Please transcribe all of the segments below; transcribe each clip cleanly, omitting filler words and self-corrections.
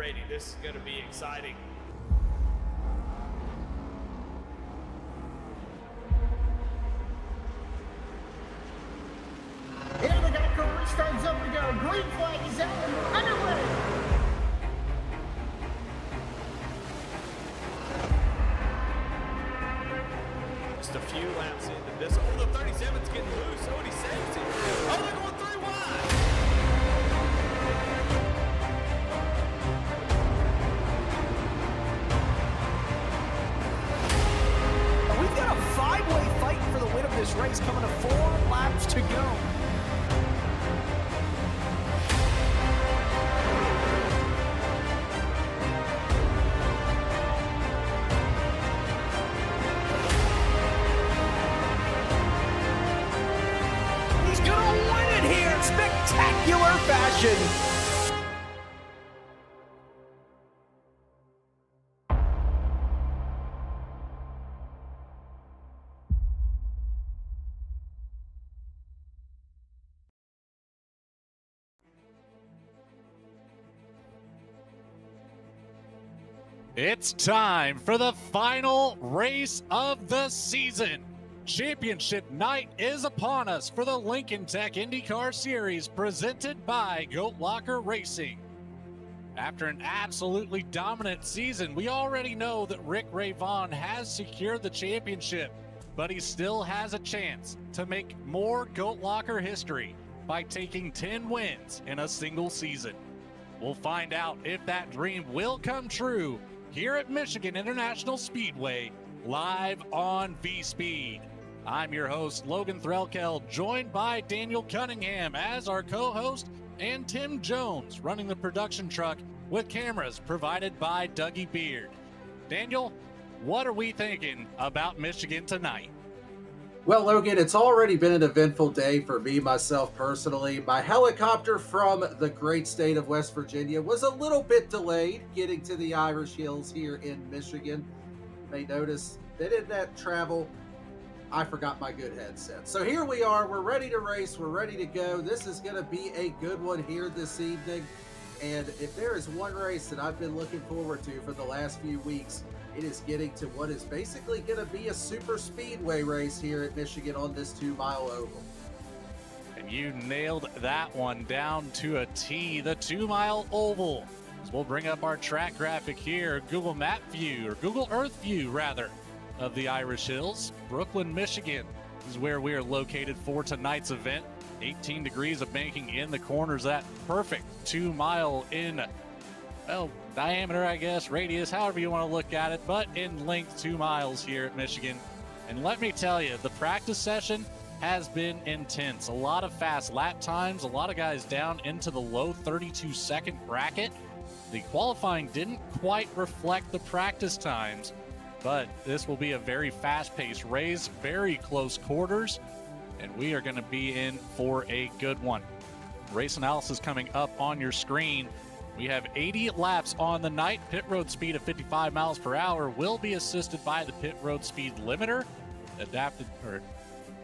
ready. This is going to be exciting. Here we go, career starts up, we go. Green flag is out and we're underway. Just a few laps into this. Oh, the 37's getting loose. Oh, and he saves it. Oh, they're going 3 wide. We've got a 5-way fight for the win of this race coming to 4 laps to go. He's gonna win it here in spectacular fashion. It's time for the final race of the season. Championship night is upon us for the Lincoln Tech IndyCar Series presented by Goat Locker Racing. After an absolutely dominant season, we already know that Rick Ray Vaughn has secured the championship, but he still has a chance to make more Goat Locker history by taking 10 wins in a single season. We'll find out if that dream will come true here at Michigan International Speedway, live on V-Speed. I'm your host, Logan Threlkel, joined by Daniel Cunningham as our co-host, and Tim Jones running the production truck with cameras provided by Dougie Beard. Daniel, what are we thinking about Michigan tonight? Well, Logan, it's already been an eventful day for me, myself personally. My helicopter from the great state of West Virginia was a little bit delayed getting to the Irish Hills here in Michigan. You may notice that in that travel, I forgot my good headset. So here we are. We're ready to race. We're ready to go. This is going to be a good one here this evening. And if there is one race that I've been looking forward to for the last few weeks, it is getting to what is basically going to be a super speedway race here at Michigan on this 2-mile oval. And you nailed that one down to a T, the 2-mile oval. So we'll bring up our track graphic here, Google Map view, or Google Earth view rather, of the Irish Hills. Brooklyn, Michigan is where we are located for tonight's event. 18 degrees of banking in the corners, that perfect 2-mile in, well, diameter, I guess, radius, however you want to look at it, but in length 2 miles here at Michigan. And let me tell you, the practice session has been intense. A lot of fast lap times, a lot of guys down into the low 32-second bracket. The qualifying didn't quite reflect the practice times, but this will be a very fast-paced race, very close quarters, and we are going to be in for a good one. Race analysis coming up on your screen. We have 80 laps on the night. Pit road speed of 55 miles per hour will be assisted by the pit road speed limiter adapted or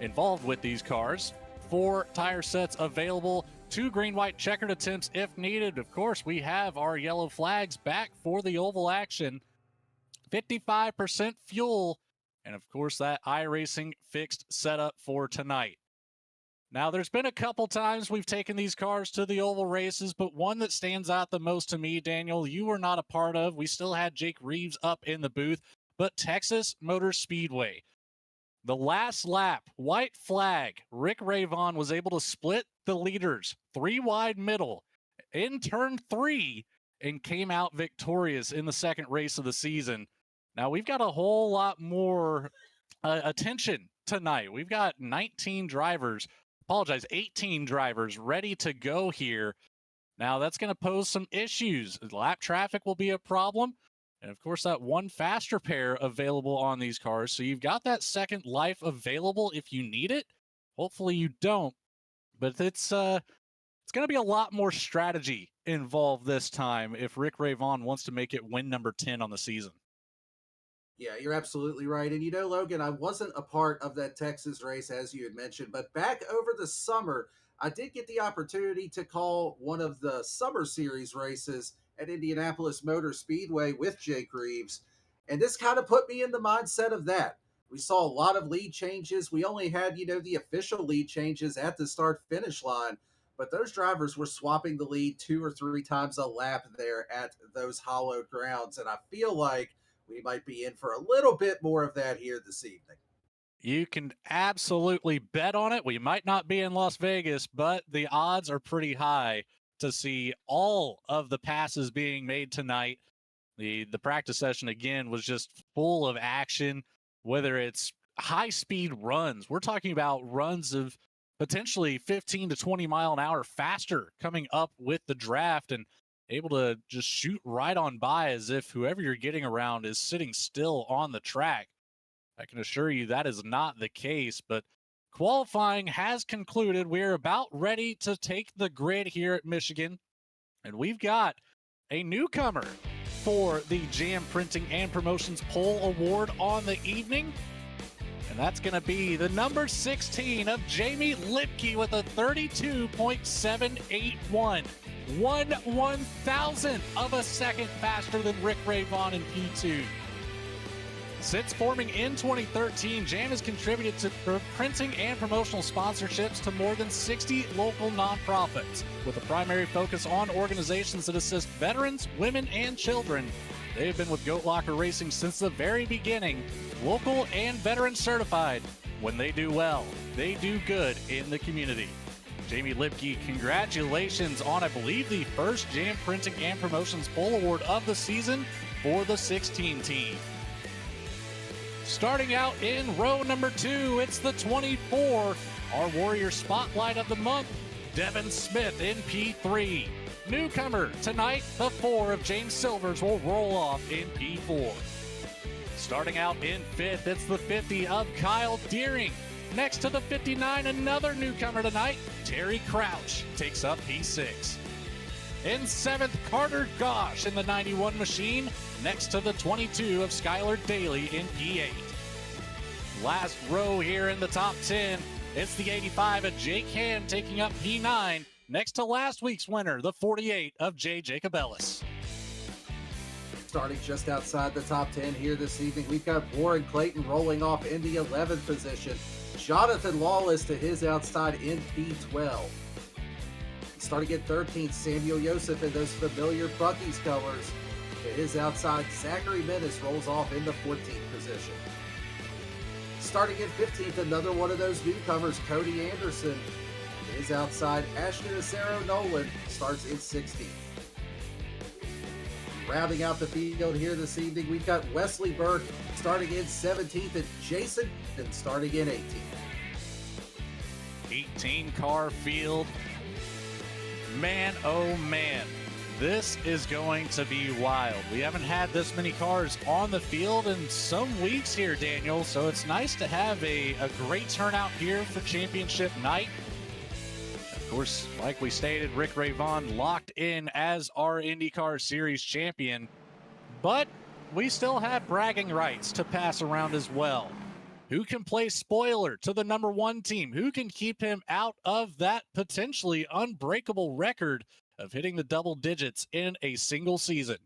involved with these cars. 4 tire sets available, 2 green-white checkered attempts if needed. Of course, we have our yellow flags back for the oval action. 55% fuel, and of course that iRacing fixed setup for tonight. Now, there's been a couple times we've taken these cars to the oval races, but one that stands out the most to me, Daniel, you were not a part of. We still had Jake Reeves up in the booth, but Texas Motor Speedway. The last lap, white flag, Rick Ray Vaughn was able to split the leaders, 3 wide middle, in turn 3, and came out victorious in the second race of the season. Now, we've got a whole lot more attention tonight. We've got 18 drivers ready to go here. Now, that's going to pose some issues. Lap traffic will be a problem. And, of course, that one faster pair available on these cars. So you've got that second life available if you need it. Hopefully you don't. But it's going to be a lot more strategy involved this time if Rick Ray Vaughn wants to make it win number 10 on the season. Yeah, you're absolutely right. And you know, Logan, I wasn't a part of that Texas race, as you had mentioned, but back over the summer, I did get the opportunity to call one of the Summer Series races at Indianapolis Motor Speedway with Jake Reeves. And this kind of put me in the mindset of that. We saw a lot of lead changes. We only had, the official lead changes at the start finish line, but those drivers were swapping the lead 2 or 3 times a lap there at those hollowed grounds. And I feel like we might be in for a little bit more of that here this evening. You can absolutely bet on it. We might not be in Las Vegas, but the odds are pretty high to see all of the passes being made tonight. The practice session, again, was just full of action, whether it's high-speed runs. We're talking about runs of potentially 15 to 20 mile an hour faster coming up with the draft and able to just shoot right on by as if whoever you're getting around is sitting still on the track. I can assure you that is not the case, but qualifying has concluded. We're about ready to take the grid here at Michigan, and we've got a newcomer for the Jam Printing and Promotions Pole Award on the evening, and that's going to be the number 16 of Jamie Lipke with a 32.781. 1/1000th of a second faster than Rick Ray Vaughn in P2. Since forming in 2013, Jam has contributed to printing and promotional sponsorships to more than 60 local nonprofits, with a primary focus on organizations that assist veterans, women, and children. They have been with Goat Locker Racing since the very beginning, local and veteran certified. When they do well, they do good in the community. Jamie Lipke, congratulations on, I believe, the first Jam Printing and Promotions Pole Award of the season for the 16 team. Starting out in row number 2, it's the 24, our Warrior Spotlight of the month, Devin Smith in P3. Newcomer tonight, the 4 of James Silvers will roll off in P4. Starting out in 5th, it's the 50 of Kyle Deering. Next to the 59, another newcomer tonight, Terry Crouch takes up P6. In 7th, Carter Gosh in the 91 machine, next to the 22 of Skylar Daly in P8. Last row here in the top 10, it's the 85 of Jake Hand taking up P9, next to last week's winner, the 48 of Jay Jacobellis. Starting just outside the top 10 here this evening, we've got Warren Clayton rolling off in the 11th position. Jonathan Lawless to his outside in P12. Starting at 13th, Samuel Yosef in those familiar Buc-ee's colors. To his outside, Zachary Menace rolls off in the 14th position. Starting at 15th, another one of those newcomers, Cody Anderson. To his outside, Ashton Acero Nolan starts in 16th. Rounding out the field here this evening, we've got Wesley Burke starting in 17th and Jason starting in 18th. 18-car field. Man, oh man, this is going to be wild. We haven't had this many cars on the field in some weeks here, Daniel, so it's nice to have a great turnout here for championship night. Of course, like we stated, Rick Ray Vaughn locked in as our IndyCar Series champion, but we still have bragging rights to pass around as well. Who can play spoiler to the number 1 team? Who can keep him out of that potentially unbreakable record of hitting the double digits in a single season?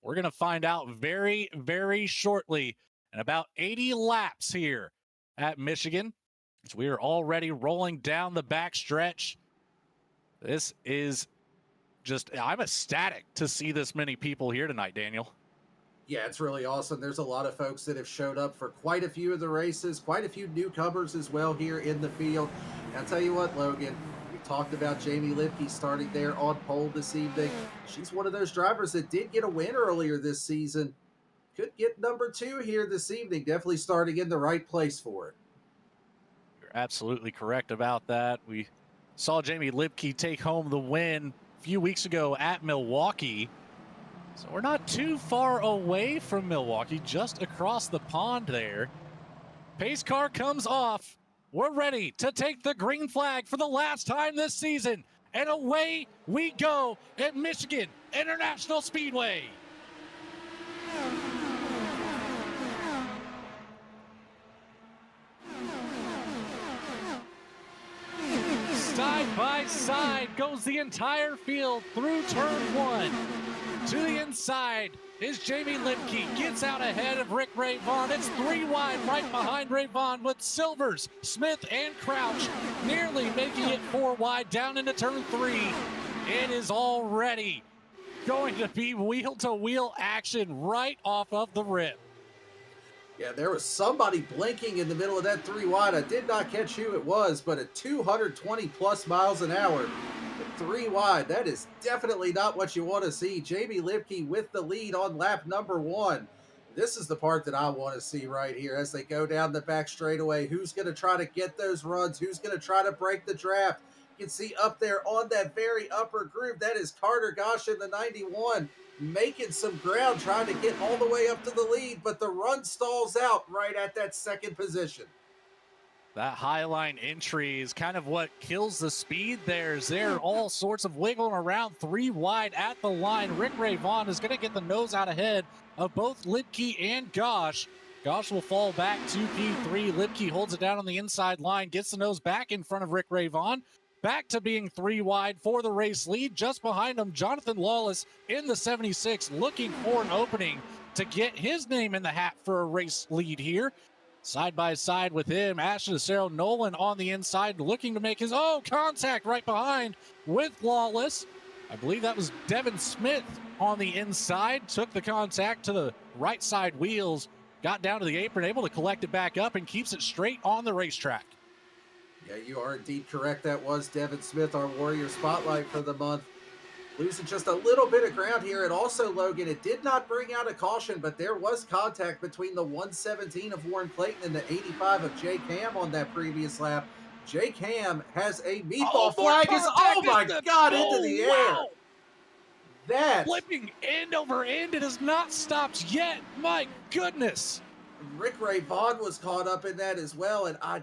We're going to find out very, very shortly in about 80 laps here at Michigan, as we are already rolling down the backstretch. This is just, I'm ecstatic to see this many people here tonight, Daniel. Yeah, it's really awesome. There's a lot of folks that have showed up for quite a few of the races, quite a few newcomers as well here in the field. And I'll tell you what, Logan, we talked about Jamie Lipke starting there on pole this evening. She's one of those drivers that did get a win earlier this season. Could get number 2 here this evening. Definitely starting in the right place for it. You're absolutely correct about that. We saw Jamie Lipke take home the win a few weeks ago at Milwaukee. So we're not too far away from Milwaukee, just across the pond there. Pace car comes off. We're ready to take the green flag for the last time this season. And away we go at Michigan International Speedway. Side by side goes the entire field through turn 1. To the inside is Jamie Lipke. Gets out ahead of Rick Ray Vaughn. It's 3 wide right behind Ray Vaughn with Silvers, Smith, and Crouch nearly making it 4 wide down into turn 3. It is already going to be wheel-to-wheel action right off of the rip. Yeah, there was somebody blinking in the middle of that 3 wide. I did not catch who it was, but at 220 plus miles an hour, 3 wide, that is definitely not what you want to see. Jamie Lipke with the lead on lap number 1. This is the part that I want to see right here as they go down the back straightaway. Who's going to try to get those runs? Who's going to try to break the draft? You can see up there on that very upper group, that is Carter Gosh in the 91, making some ground, trying to get all the way up to the lead, but the run stalls out right at that second position. That high line entry is kind of what kills the speed there. There all sorts of wiggling around 3 wide at the line. Rick Ray Vaughn is going to get the nose out ahead of both Lipke and Gosh. Gosh will fall back to P3. Lipke holds it down on the inside line, gets the nose back in front of Rick Ray Vaughn. Back to being 3 wide for the race lead. Just behind him, Jonathan Lawless in the 76, looking for an opening to get his name in the hat for a race lead here. Side by side with him, Ashton Cicero Nolan on the inside, looking to make his own contact right behind with Lawless. I believe that was Devin Smith on the inside, took the contact to the right side wheels, got down to the apron, able to collect it back up, and keeps it straight on the racetrack. Yeah, you are indeed correct. That was Devin Smith, our Warrior Spotlight for the month. Losing just a little bit of ground here. And also, Logan, it did not bring out a caution, but there was contact between the 117 of Warren Clayton and the 85 of Jake Ham on that previous lap. Jake Ham has a meatball flag. Oh my God, into the air. That flipping end over end. It has not stopped yet. My goodness. Rick Ray Vaughn was caught up in that as well, and I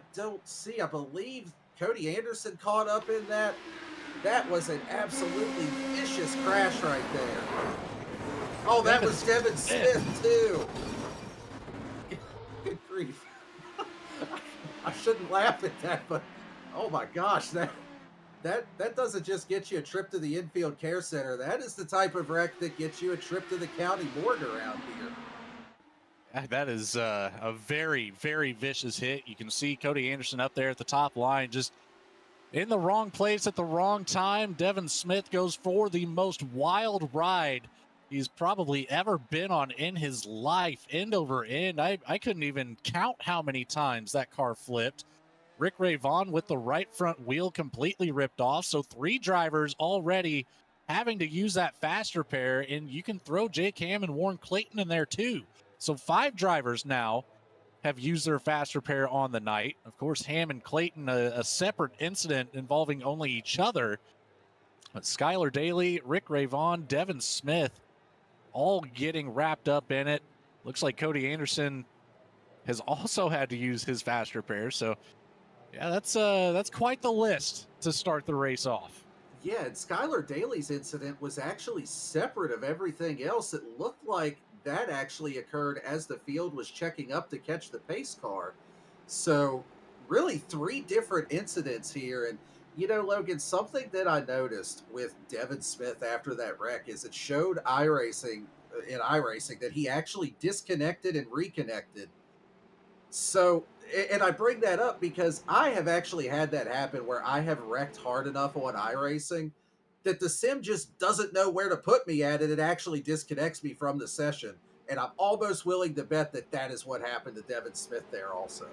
believe Cody Anderson caught up in that. That was an absolutely vicious crash right there. Oh, that was Devin Smith too. Good grief. I shouldn't laugh at that, but oh my gosh, that doesn't just get you a trip to the infield care center. That is the type of wreck that gets you a trip to the county morgue around here. That is a very, very vicious hit. You can see Cody Anderson up there at the top line, just in the wrong place at the wrong time. Devin Smith goes for the most wild ride he's probably ever been on in his life, end over end. I couldn't even count how many times that car flipped. Rick Ray Vaughn with the right front wheel completely ripped off. So 3 drivers already having to use that fast repair, and you can throw Jake Ham and Warren Clayton in there too. So 5 drivers now have used their fast repair on the night. Of course, Ham and Clayton, a separate incident involving only each other. But Skylar Daly, Rick Ray Vaughn, Devin Smith, all getting wrapped up in it. Looks like Cody Anderson has also had to use his fast repair. So, yeah, that's quite the list to start the race off. Yeah, and Skylar Daly's incident was actually separate of everything else. It looked like that actually occurred as the field was checking up to catch the pace car. So really 3 different incidents here. And, you know, Logan, something that I noticed with Devin Smith after that wreck is it showed iRacing that he actually disconnected and reconnected. So, and I bring that up because I have actually had that happen where I have wrecked hard enough on iRacing that the sim just doesn't know where to put me at, and it actually disconnects me from the session. And I'm almost willing to bet that that is what happened to Devin Smith there also.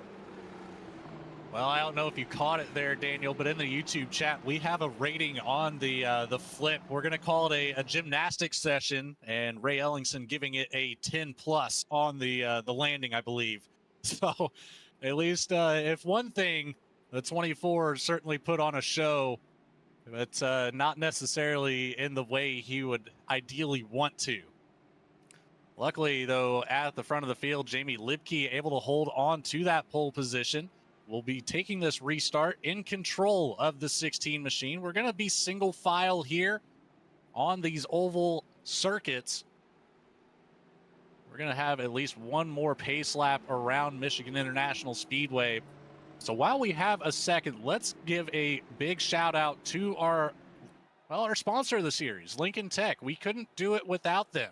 Well, I don't know if you caught it there, Daniel, but in the YouTube chat, we have a rating on the flip. We're going to call it a gymnastics session, and Ray Ellingson giving it a 10 plus on the landing, I believe. So at least if one thing, the 24 certainly put on a show, but not necessarily in the way he would ideally want to. Luckily, though, at the front of the field, Jamie Lipke able to hold on to that pole position. We'll be taking this restart in control of the 16 machine. We're going to be single file here on these oval circuits. We're going to have at least one more pace lap around Michigan International Speedway. So while we have a second, let's give a big shout out to our Well, our sponsor of the series, Lincoln Tech, we couldn't do it without them.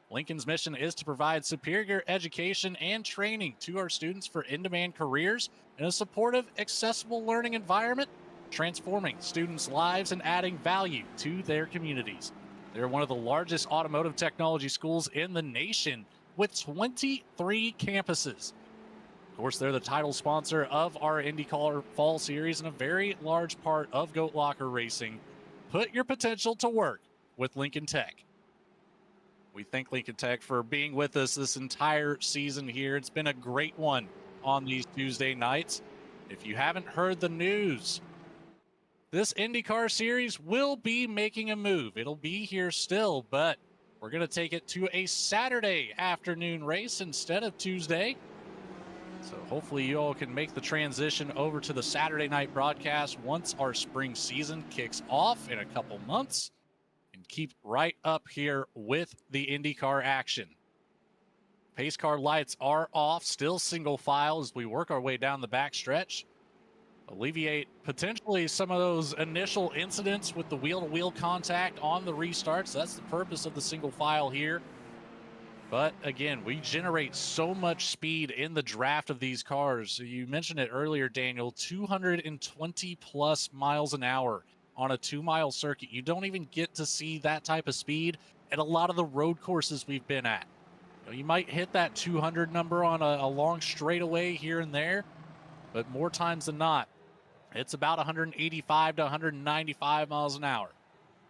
Lincoln's mission is to provide superior education and training to our students for in-demand careers in a supportive, accessible learning environment, transforming students' lives and adding value to their communities. They're one of the largest automotive technology schools in the nation with 23 campuses. Of course, they're the title sponsor of our IndyCar Fall Series and a very large part of Goat Locker Racing. Put your potential to work with Lincoln Tech. We thank Lincoln Tech for being with us this entire season here. It's been a great one on these Tuesday nights. If you haven't heard the news, this IndyCar series will be making a move. It'll be here still, but we're going to take it to a Saturday afternoon race instead of Tuesday. So hopefully you all can make the transition over to the Saturday night broadcast once our spring season kicks off in a couple months. And keep right up here with the IndyCar action. Pace car lights are off, still single file as we work our way down the back stretch. Alleviate potentially some of those initial incidents with the wheel-to-wheel contact on the restarts. That's the purpose of the single file here. But again, we generate so much speed in the draft of these cars. You mentioned it earlier, Daniel, 220 plus miles an hour on a 2-mile circuit. You don't even get to see that type of speed at a lot of the road courses we've been at. You might hit that 200 number on a long straightaway here and there, but more times than not, it's about 185 to 195 miles an hour.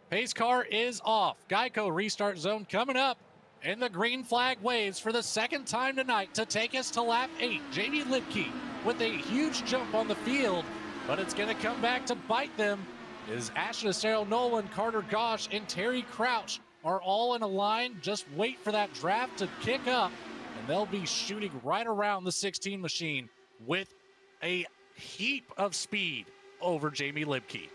Pace car is off. Geico restart zone coming up, and the green flag waves for the second time tonight to take us to lap 8. Jamie Lipke with a huge jump on the field, but it's going to come back to bite them. Is Ashton Acero Nolan, Carter Gosh, and Terry Crouch are all in a line. Just wait for that draft to kick up, and they'll be shooting right around the 16 machine with a heap of speed over Jamie Lipke.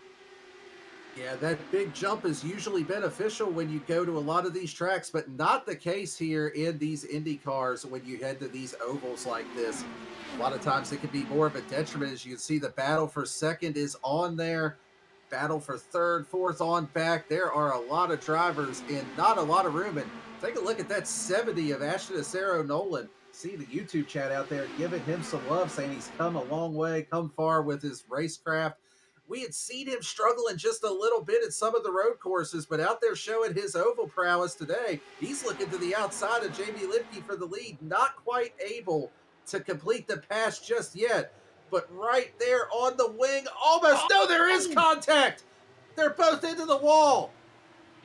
Yeah, that big jump is usually beneficial when you go to a lot of these tracks, but not the case here in these Indy cars when you head to these ovals like this. A lot of times it can be more of a detriment. As you can see, the battle for second is on there. Battle for third, fourth on back. There are a lot of drivers and not a lot of room. And take a look at that 70 of Ashton Acero Nolan. See the YouTube chat out there giving him some love, saying he's come a long way, come far with his racecraft. We had seen him struggling just a little bit at some of the road courses, but out there showing his oval prowess today. He's looking to the outside of Jamie Lipke for the lead, not quite able to complete the pass just yet. But right there on the wing, almost. No, there is contact. They're both into the wall.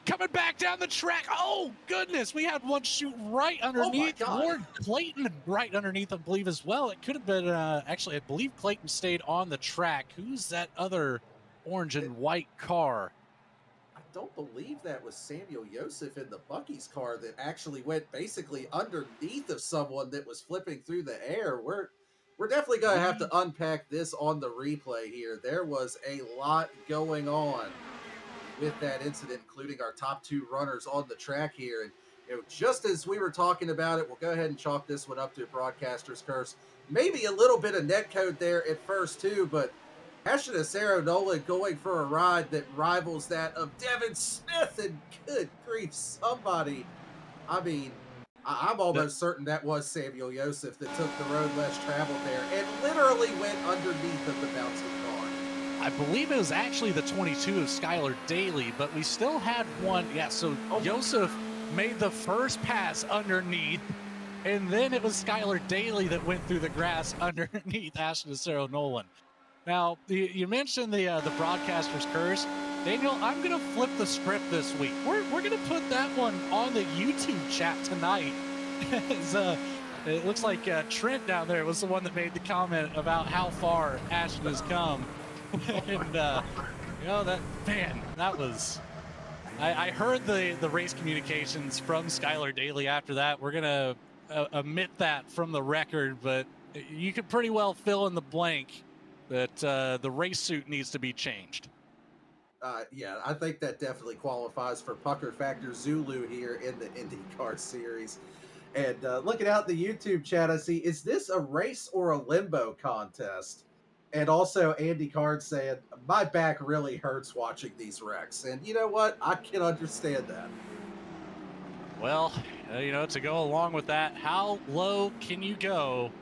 Coming back down the track. Oh, goodness. We had one shoot right underneath. Ward Clayton right underneath, I believe, as well. It could have been, actually, I believe Clayton stayed on the track. Who's that other orange and white car? I don't believe that was Samuel Joseph in the Bucky's car that actually went basically underneath of someone that was flipping through the air. We're definitely going to have to unpack this on the replay here. There was a lot going on with that incident, including our top two runners on the track here. And just as we were talking about it, we'll go ahead and chalk this one up to a broadcaster's curse. Maybe a little bit of net code there at first too, but Ashton Acero Nolan going for a ride that rivals that of Devin Smith, and good grief, somebody. I mean, I'm almost certain that was Samuel Joseph that took the road less traveled there and literally went underneath of the bouncing car. I believe it was actually the 22 of Skylar Daly, but we still had one. Yeah, so Joseph made the first pass underneath, and then it was Skylar Daly that went through the grass underneath Ashton Acero Nolan. Now, you mentioned the broadcaster's curse. Daniel, I'm going to flip the script this week. We're going to put that one on the YouTube chat tonight. It looks like Trent down there was the one that made the comment about how far Ashton has come. And, that was... I heard the race communications from Skylar Daly after that. We're going to omit that from the record, but you could pretty well fill in the blank that the race suit needs to be changed. Yeah, I think that definitely qualifies for Pucker Factor Zulu here in the IndyCar series. And looking out the YouTube chat, I see, is this a race or a limbo contest? And also Andy Card saying, my back really hurts watching these wrecks. And you know what? I can understand that. Well, to go along with that, how low can you go?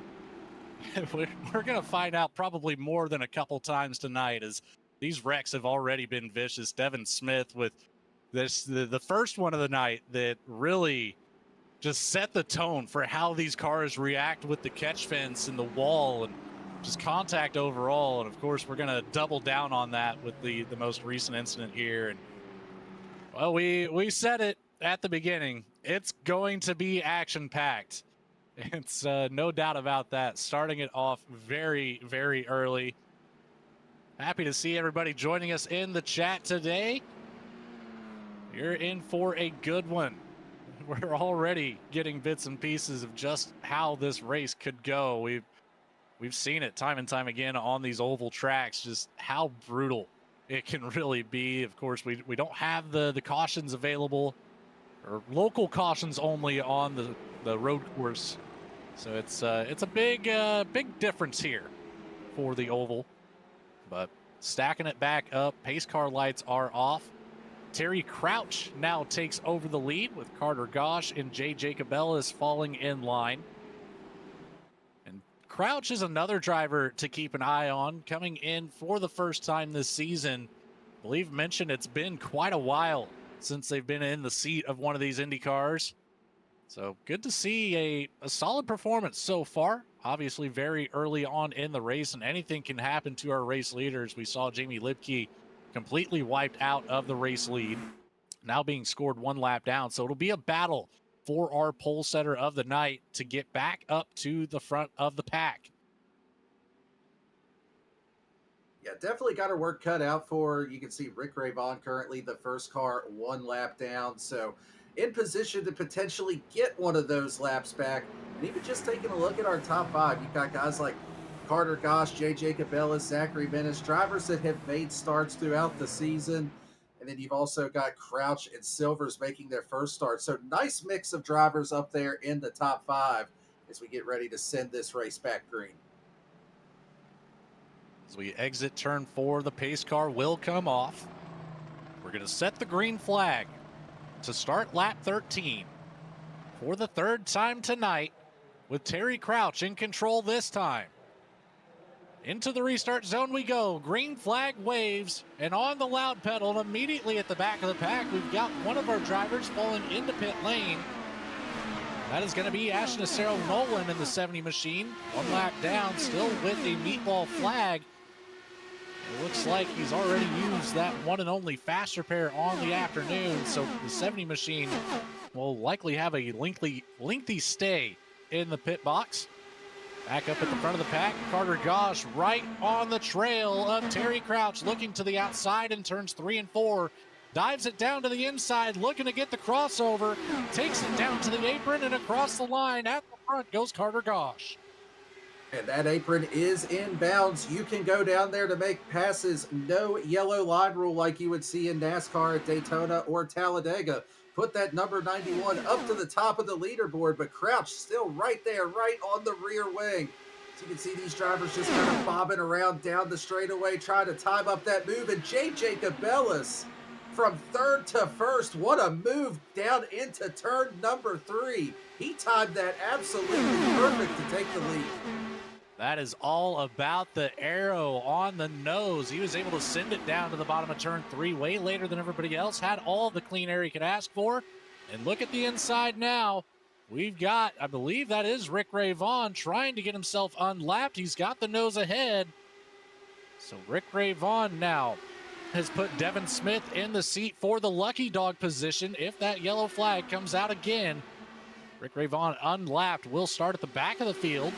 We're going to find out probably more than a couple times tonight, as these wrecks have already been vicious. Devin Smith with the first one of the night that really just set the tone for how these cars react with the catch fence and the wall and just contact overall. And of course, we're going to double down on that with the most recent incident here. And well, we said it at the beginning. It's going to be action packed. It's no doubt about that. Starting it off very, very early. Happy to see everybody joining us in the chat today. You're in for a good one. We're already getting bits and pieces of just how this race could go. We've seen it time and time again on these oval tracks, just how brutal it can really be. Of course, we don't have the cautions available, or local cautions only on the road course. So it's a big difference here for the oval. But stacking it back up, pace car lights are off. Terry Crouch now takes over the lead with Carter Gosh and Jay Jacobellis falling in line. And Crouch is another driver to keep an eye on, coming in for the first time this season. I believe mentioned it's been quite a while since they've been in the seat of one of these Indy cars. So good to see a solid performance so far. Obviously very early on in the race, and anything can happen to our race leaders. We saw Jamie Lipke completely wiped out of the race lead, now being scored one lap down. So it'll be a battle for our pole setter of the night to get back up to the front of the pack. Yeah, definitely got her work cut out for her. You can see Rick Ray Vaughn currently the first car one lap down. So in position to potentially get one of those laps back. And even just taking a look at our top five, you've got guys like Carter Gosh, Jay Jacobellis, Zachary Menace, drivers that have made starts throughout the season. And then you've also got Crouch and Silvers making their first start. So nice mix of drivers up there in the top five as we get ready to send this race back green. As we exit turn 4, the pace car will come off. We're going to set the green flag to start lap 13 for the third time tonight, with Terry Crouch in control this time. Into the restart zone we go. Green flag waves, and on the loud pedal, and immediately at the back of the pack, we've got one of our drivers falling into pit lane. That is going to be Ashton Acero Nolan in the 70 machine. One lap down, still with a meatball flag. It looks like he's already used that one and only fast repair on the afternoon, so the 70 machine will likely have a lengthy stay in the pit box. Back up at the front of the pack, Carter Gosh right on the trail of Terry Crouch, looking to the outside in turns 3 and 4. Dives it down to the inside, looking to get the crossover. Takes it down to the apron and across the line. At the front goes Carter Gosh. And that apron is inbounds. You can go down there to make passes. No yellow line rule like you would see in NASCAR at Daytona or Talladega. Put that number 91 up to the top of the leaderboard, but Crouch still right there, right on the rear wing. So you can see these drivers just kind of bobbing around down the straightaway, trying to time up that move. And Jay Jacobellis from third to first. What a move down into turn number 3. He timed that absolutely perfect to take the lead. That is all about the arrow on the nose. He was able to send it down to the bottom of turn 3 way later than everybody else. Had all the clean air he could ask for. And look at the inside now. We've got, I believe that is Rick Ray Vaughn trying to get himself unlapped. He's got the nose ahead. So Rick Ray Vaughn now has put Devin Smith in the seat for the lucky dog position. If that yellow flag comes out again, Rick Ray Vaughn unlapped will start at the back of the field.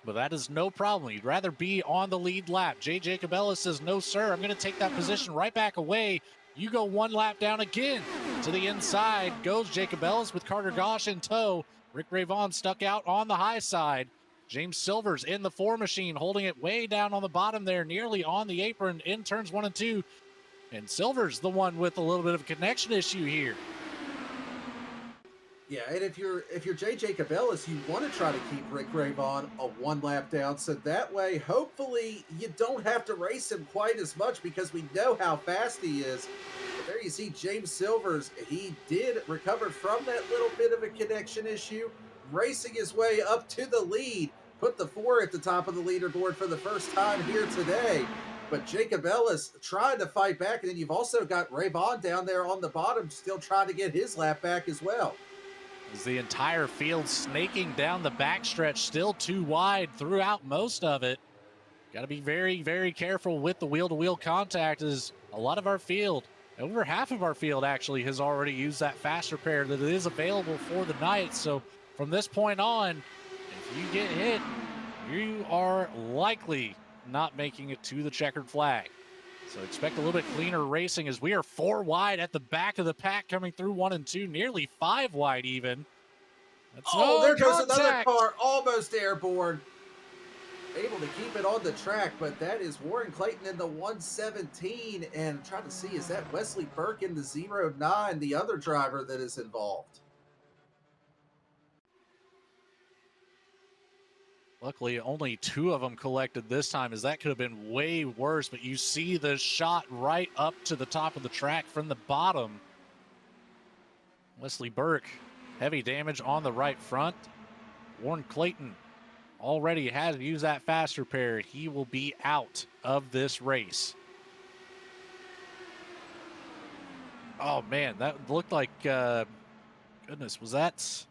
But that is no problem. You'd rather be on the lead lap. Jay Jacobellis says, no, sir, I'm going to take that position right back away. You go one lap down again. To the inside goes Jacobellis with Carter Gosh in tow. Rick Ray Vaughn stuck out on the high side. James Silvers in the 4 machine, holding it way down on the bottom there, nearly on the apron in turns 1 and 2. And Silvers the one with a little bit of a connection issue here. Yeah, and if you're JJ Cabela's, you want to try to keep Rick Ravon a one lap down, so that way, hopefully, you don't have to race him quite as much because we know how fast he is. But there you see James Silvers. He did recover from that little bit of a connection issue, racing his way up to the lead, put the 4 at the top of the leaderboard for the first time here today. But Jacob Ellis trying to fight back, and then you've also got Ravon down there on the bottom, still trying to get his lap back as well. As the entire field snaking down the backstretch, still too wide throughout most of it. Got to be very, very careful with the wheel-to-wheel contact, as a lot of our field, over half of our field actually, has already used that fast repair that is available for the night. So from this point on, if you get hit, you are likely not making it to the checkered flag. So expect a little bit cleaner racing, as we are 4 wide at the back of the pack coming through 1 and 2, nearly 5 wide even. There goes another car, almost airborne. Able to keep it on the track, but that is Warren Clayton in the 117, and trying to see, is that Wesley Burke in the 09, the other driver that is involved? Luckily, only 2 of them collected this time, as that could have been way worse. But you see the shot right up to the top of the track from the bottom. Wesley Burke, heavy damage on the right front. Warren Clayton already has used that fast repair. He will be out of this race. Oh, man, that looked like, goodness, was that...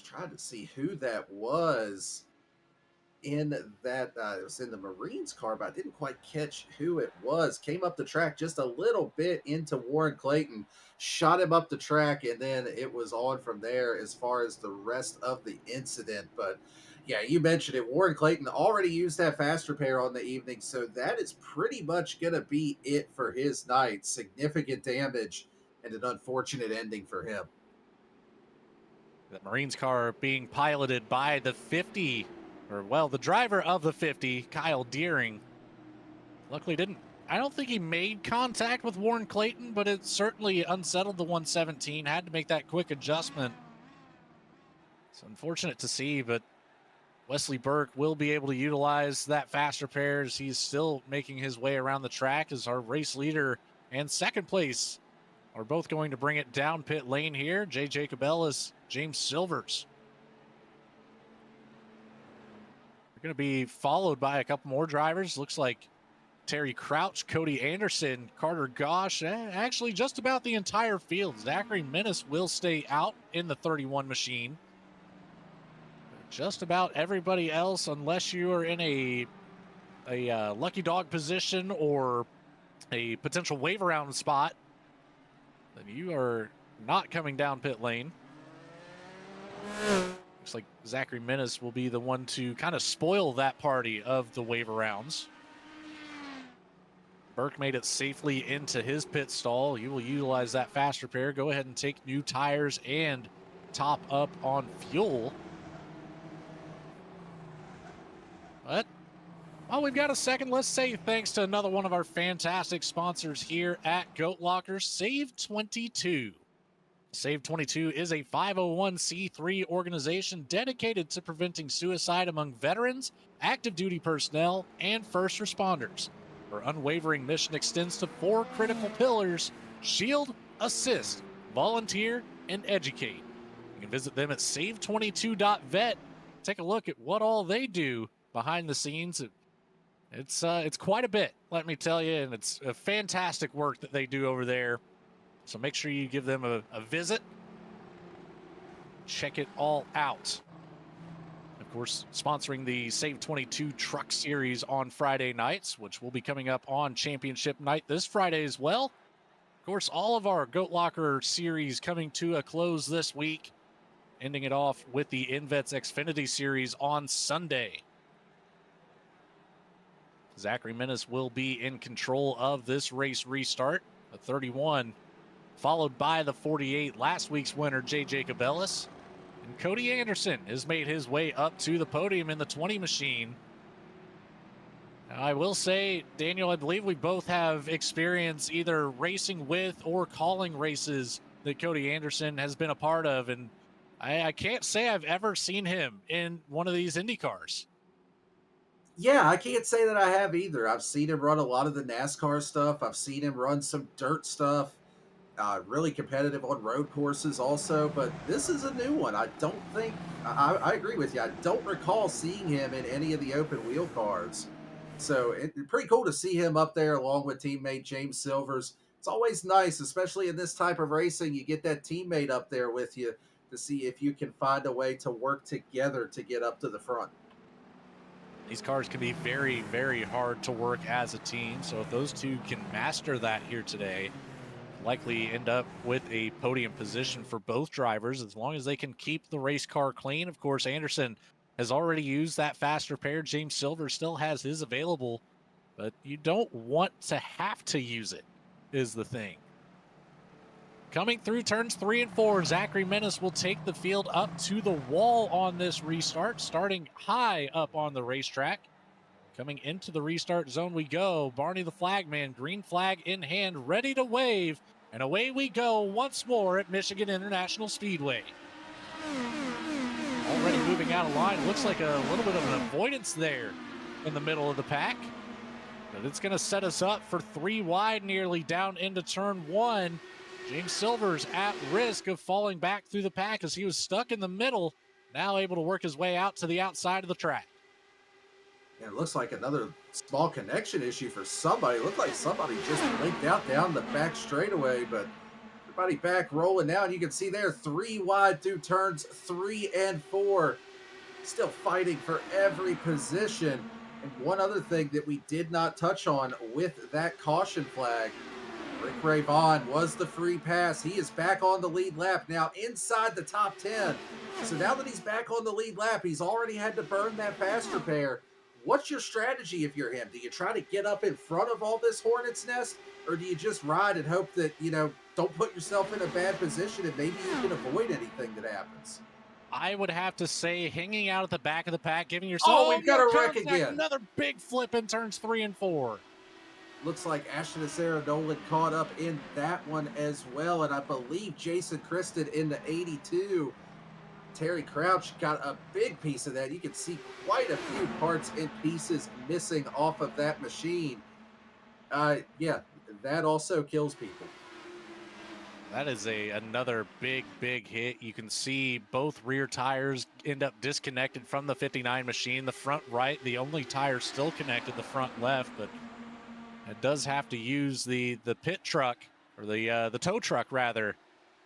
Trying to see who that was in that it was in the Marines car, but I didn't quite catch who it was. Came up the track just a little bit into Warren Clayton, shot him up the track, and then it was on from there as far as the rest of the incident. But yeah, you mentioned it, Warren Clayton already used that fast repair on the evening, so that is pretty much gonna be it for his night. Significant damage and an unfortunate ending for him. The Marines car being piloted by the 50, or well, the driver of the 50, Kyle Deering. Luckily I don't think he made contact with Warren Clayton, but it certainly unsettled the 117. Had to make that quick adjustment. It's unfortunate to see, but Wesley Burke will be able to utilize that fast repair, as he's still making his way around the track, as our race leader and second place are both going to bring it down pit lane here. J.J. Cabela's James Silvers. We're going to be followed by a couple more drivers. Looks like Terry Crouch, Cody Anderson, Carter Gosh, actually just about the entire field. Zachary Minnis will stay out in the 31 machine. Just about everybody else, unless you are in a lucky dog position or a potential wave around spot, then you are not coming down pit lane. Looks like Zachary Minnis will be the one to kind of spoil that party of the wave arounds. Burke made it safely into his pit stall. He will utilize that fast repair. Go ahead and take new tires and top up on fuel. But while we've got a second, let's say thanks to another one of our fantastic sponsors here at Goat Locker, Save 22. Save 22 is a 501c3 organization dedicated to preventing suicide among veterans, active duty personnel, and first responders. Our unwavering mission extends to 4 critical pillars: shield, assist, volunteer, and educate. You can visit them at save22.vet. Take a look at what all they do behind the scenes. It's quite a bit, let me tell you, and it's a fantastic work that they do over there. So make sure you give them a visit. Check it all out. Of course, sponsoring the Save 22 Truck Series on Friday nights, which will be coming up on Championship Night this Friday as well. Of course, all of our Goat Locker series coming to a close this week, ending it off with the InVets Xfinity Series on Sunday. Zachary Minnis will be in control of this race restart. The 31, followed by the 48, last week's winner, J.J. Cabela's. And Cody Anderson has made his way up to the podium in the 20 machine. Now, I will say, Daniel, I believe we both have experience either racing with or calling races that Cody Anderson has been a part of, and I can't say I've ever seen him in one of these Indy cars. Yeah, I can't say that I have either. I've seen him run a lot of the NASCAR stuff. I've seen him run some dirt stuff. Really competitive on road courses also, but this is a new one. I don't think I agree with you. I don't recall seeing him in any of the open wheel cars. So pretty cool to see him up there along with teammate James Silvers. It's always nice, especially in this type of racing, you get that teammate up there with you to see if you can find a way to work together to get up to the front. These cars can be very, very hard to work as a team. So if those two can master that here today, likely end up with a podium position for both drivers as long as they can keep the race car clean. Of course, Anderson has already used that fast repair. James Silver still has his available, but you don't want to have to use it, is the thing. Coming through turns 3 and 4, Zachary Menace will take the field up to the wall on this restart, starting high up on the racetrack. Coming into the restart zone we go. Barney the flagman, green flag in hand, ready to wave. And away we go once more at Michigan International Speedway. Already moving out of line. Looks like a little bit of an avoidance there in the middle of the pack. But it's going to set us up for 3 wide nearly down into turn 1. James Silver's at risk of falling back through the pack as he was stuck in the middle. Now able to work his way out to the outside of the track. And it looks like another small connection issue for somebody. It looked like somebody just blinked out down the back straightaway, but everybody back rolling now. And you can see there 3 wide through turns 3 and 4. Still fighting for every position. And one other thing that we did not touch on with that caution flag, Rick Ray Vaughn was the free pass. He is back on the lead lap now inside the top 10. So now that he's back on the lead lap, he's already had to burn that fast repair. What's your strategy if you're him? Do you try to get up in front of all this hornet's nest, or do you just ride and hope that, don't put yourself in a bad position and maybe you can avoid anything that happens? I would have to say hanging out at the back of the pack, giving yourself... Oh, we've got a wreck contact, again. Another big flip in turns 3 and 4. Looks like Ashton Sarah Nolan caught up in that one as well, and I believe Jason Kristen in the 82. Terry Crouch got a big piece of that. You can see quite a few parts and pieces missing off of that machine. Yeah, that also kills people. That is another big hit. You can see both rear tires end up disconnected from the 59 machine. The front right, the only tire still connected, the front left, but it does have to use the pit truck, or the tow truck rather,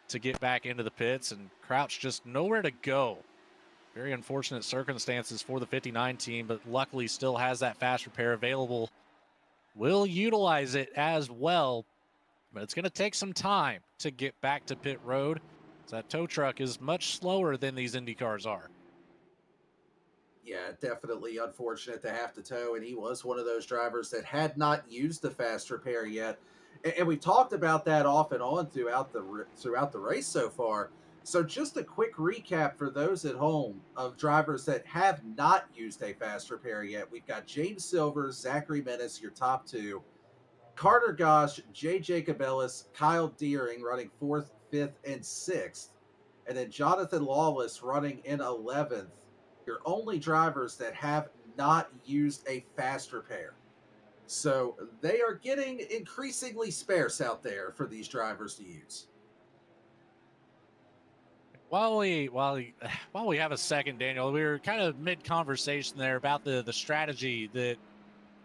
to get back into the pits, and Crouch just nowhere to go. Very unfortunate circumstances for the 59 team, but luckily still has that fast repair available. Will utilize it as well, but it's going to take some time to get back to pit road. So that tow truck is much slower than these Indy cars are. Yeah, definitely unfortunate to have to tow, and he was one of those drivers that had not used the fast repair yet. And we talked about that off and on throughout the race so far. So just a quick recap for those at home of drivers that have not used a fast repair yet. We've got James Silvers, Zachary Menace, your top 2. Carter Gosh, Jay Jacob Ellis, Kyle Deering running 4th, 5th, and 6th. And then Jonathan Lawless running in 11th. Your only drivers that have not used a fast repair. So they are getting increasingly sparse out there for these drivers to use. While we have a second, Daniel, we were kind of mid-conversation there about the strategy that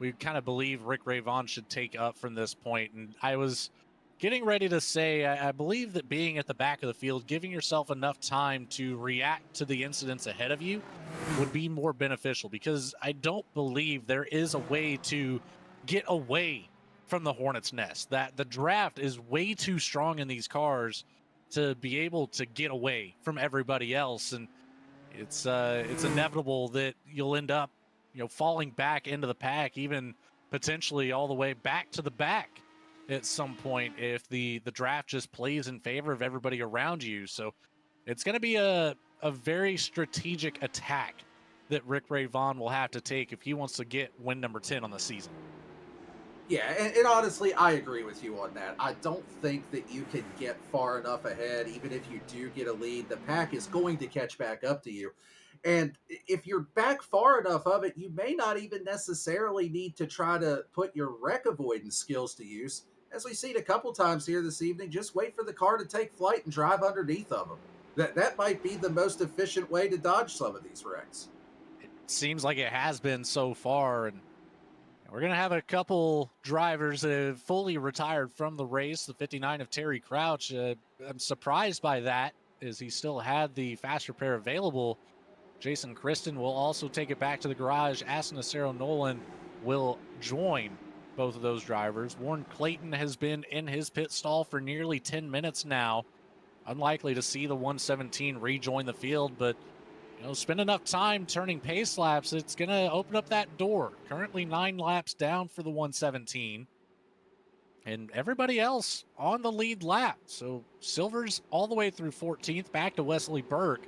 we kind of believe Rick Ray Vaughn should take up from this point. And I was getting ready to say, I believe that being at the back of the field, giving yourself enough time to react to the incidents ahead of you would be more beneficial, because I don't believe there is a way to get away from the hornet's nest. That the draft is way too strong in these cars to be able to get away from everybody else, and it's inevitable that you'll end up falling back into the pack, even potentially all the way back to the back at some point if the draft just plays in favor of everybody around you. So it's going to be a very strategic attack that Rick Ray Vaughn will have to take if he wants to get win number 10 on the season. Yeah, and honestly, I agree with you on that. I don't think that you can get far enough ahead, even if you do get a lead. The pack is going to catch back up to you. And if you're back far enough of it, you may not even necessarily need to try to put your wreck avoidance skills to use. As we've seen a couple times here this evening, just wait for the car to take flight and drive underneath of them. That might be the most efficient way to dodge some of these wrecks. It seems like it has been so far, and we're going to have a couple drivers that have fully retired from the race. The 59 of Terry Crouch, I'm surprised by that, as he still had the fast repair available. Jason Kristen will also take it back to the garage. Asinacero Nolan will join both of those drivers. Warren Clayton has been in his pit stall for nearly 10 minutes now. Unlikely to see the 117 rejoin the field, but spend enough time turning pace laps, it's going to open up that door. Currently 9 laps down for the 117. And everybody else on the lead lap. So Silver's all the way through 14th, back to Wesley Burke,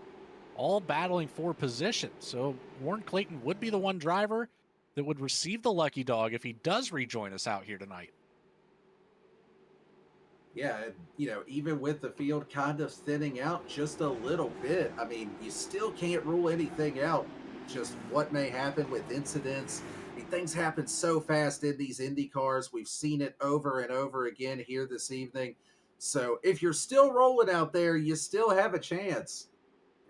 all battling for position. So Warren Clayton would be the one driver that would receive the lucky dog if he does rejoin us out here tonight. Yeah, and, even with the field kind of thinning out just a little bit, I mean, you still can't rule anything out. Just what may happen with incidents. I mean, things happen so fast in these Indy cars. We've seen it over and over again here this evening. So if you're still rolling out there, you still have a chance.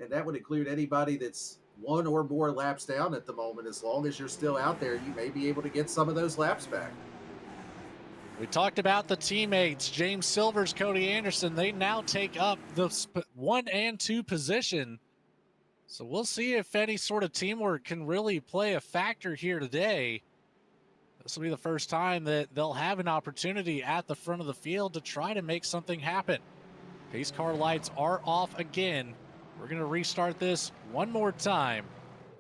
And that would include anybody that's one or more laps down at the moment. As long as you're still out there, you may be able to get some of those laps back. We talked about the teammates, James Silvers, Cody Anderson. They now take up the 1 and 2 position. So we'll see if any sort of teamwork can really play a factor here today. This will be the first time that they'll have an opportunity at the front of the field to try to make something happen. Pace car lights are off again. We're going to restart this one more time.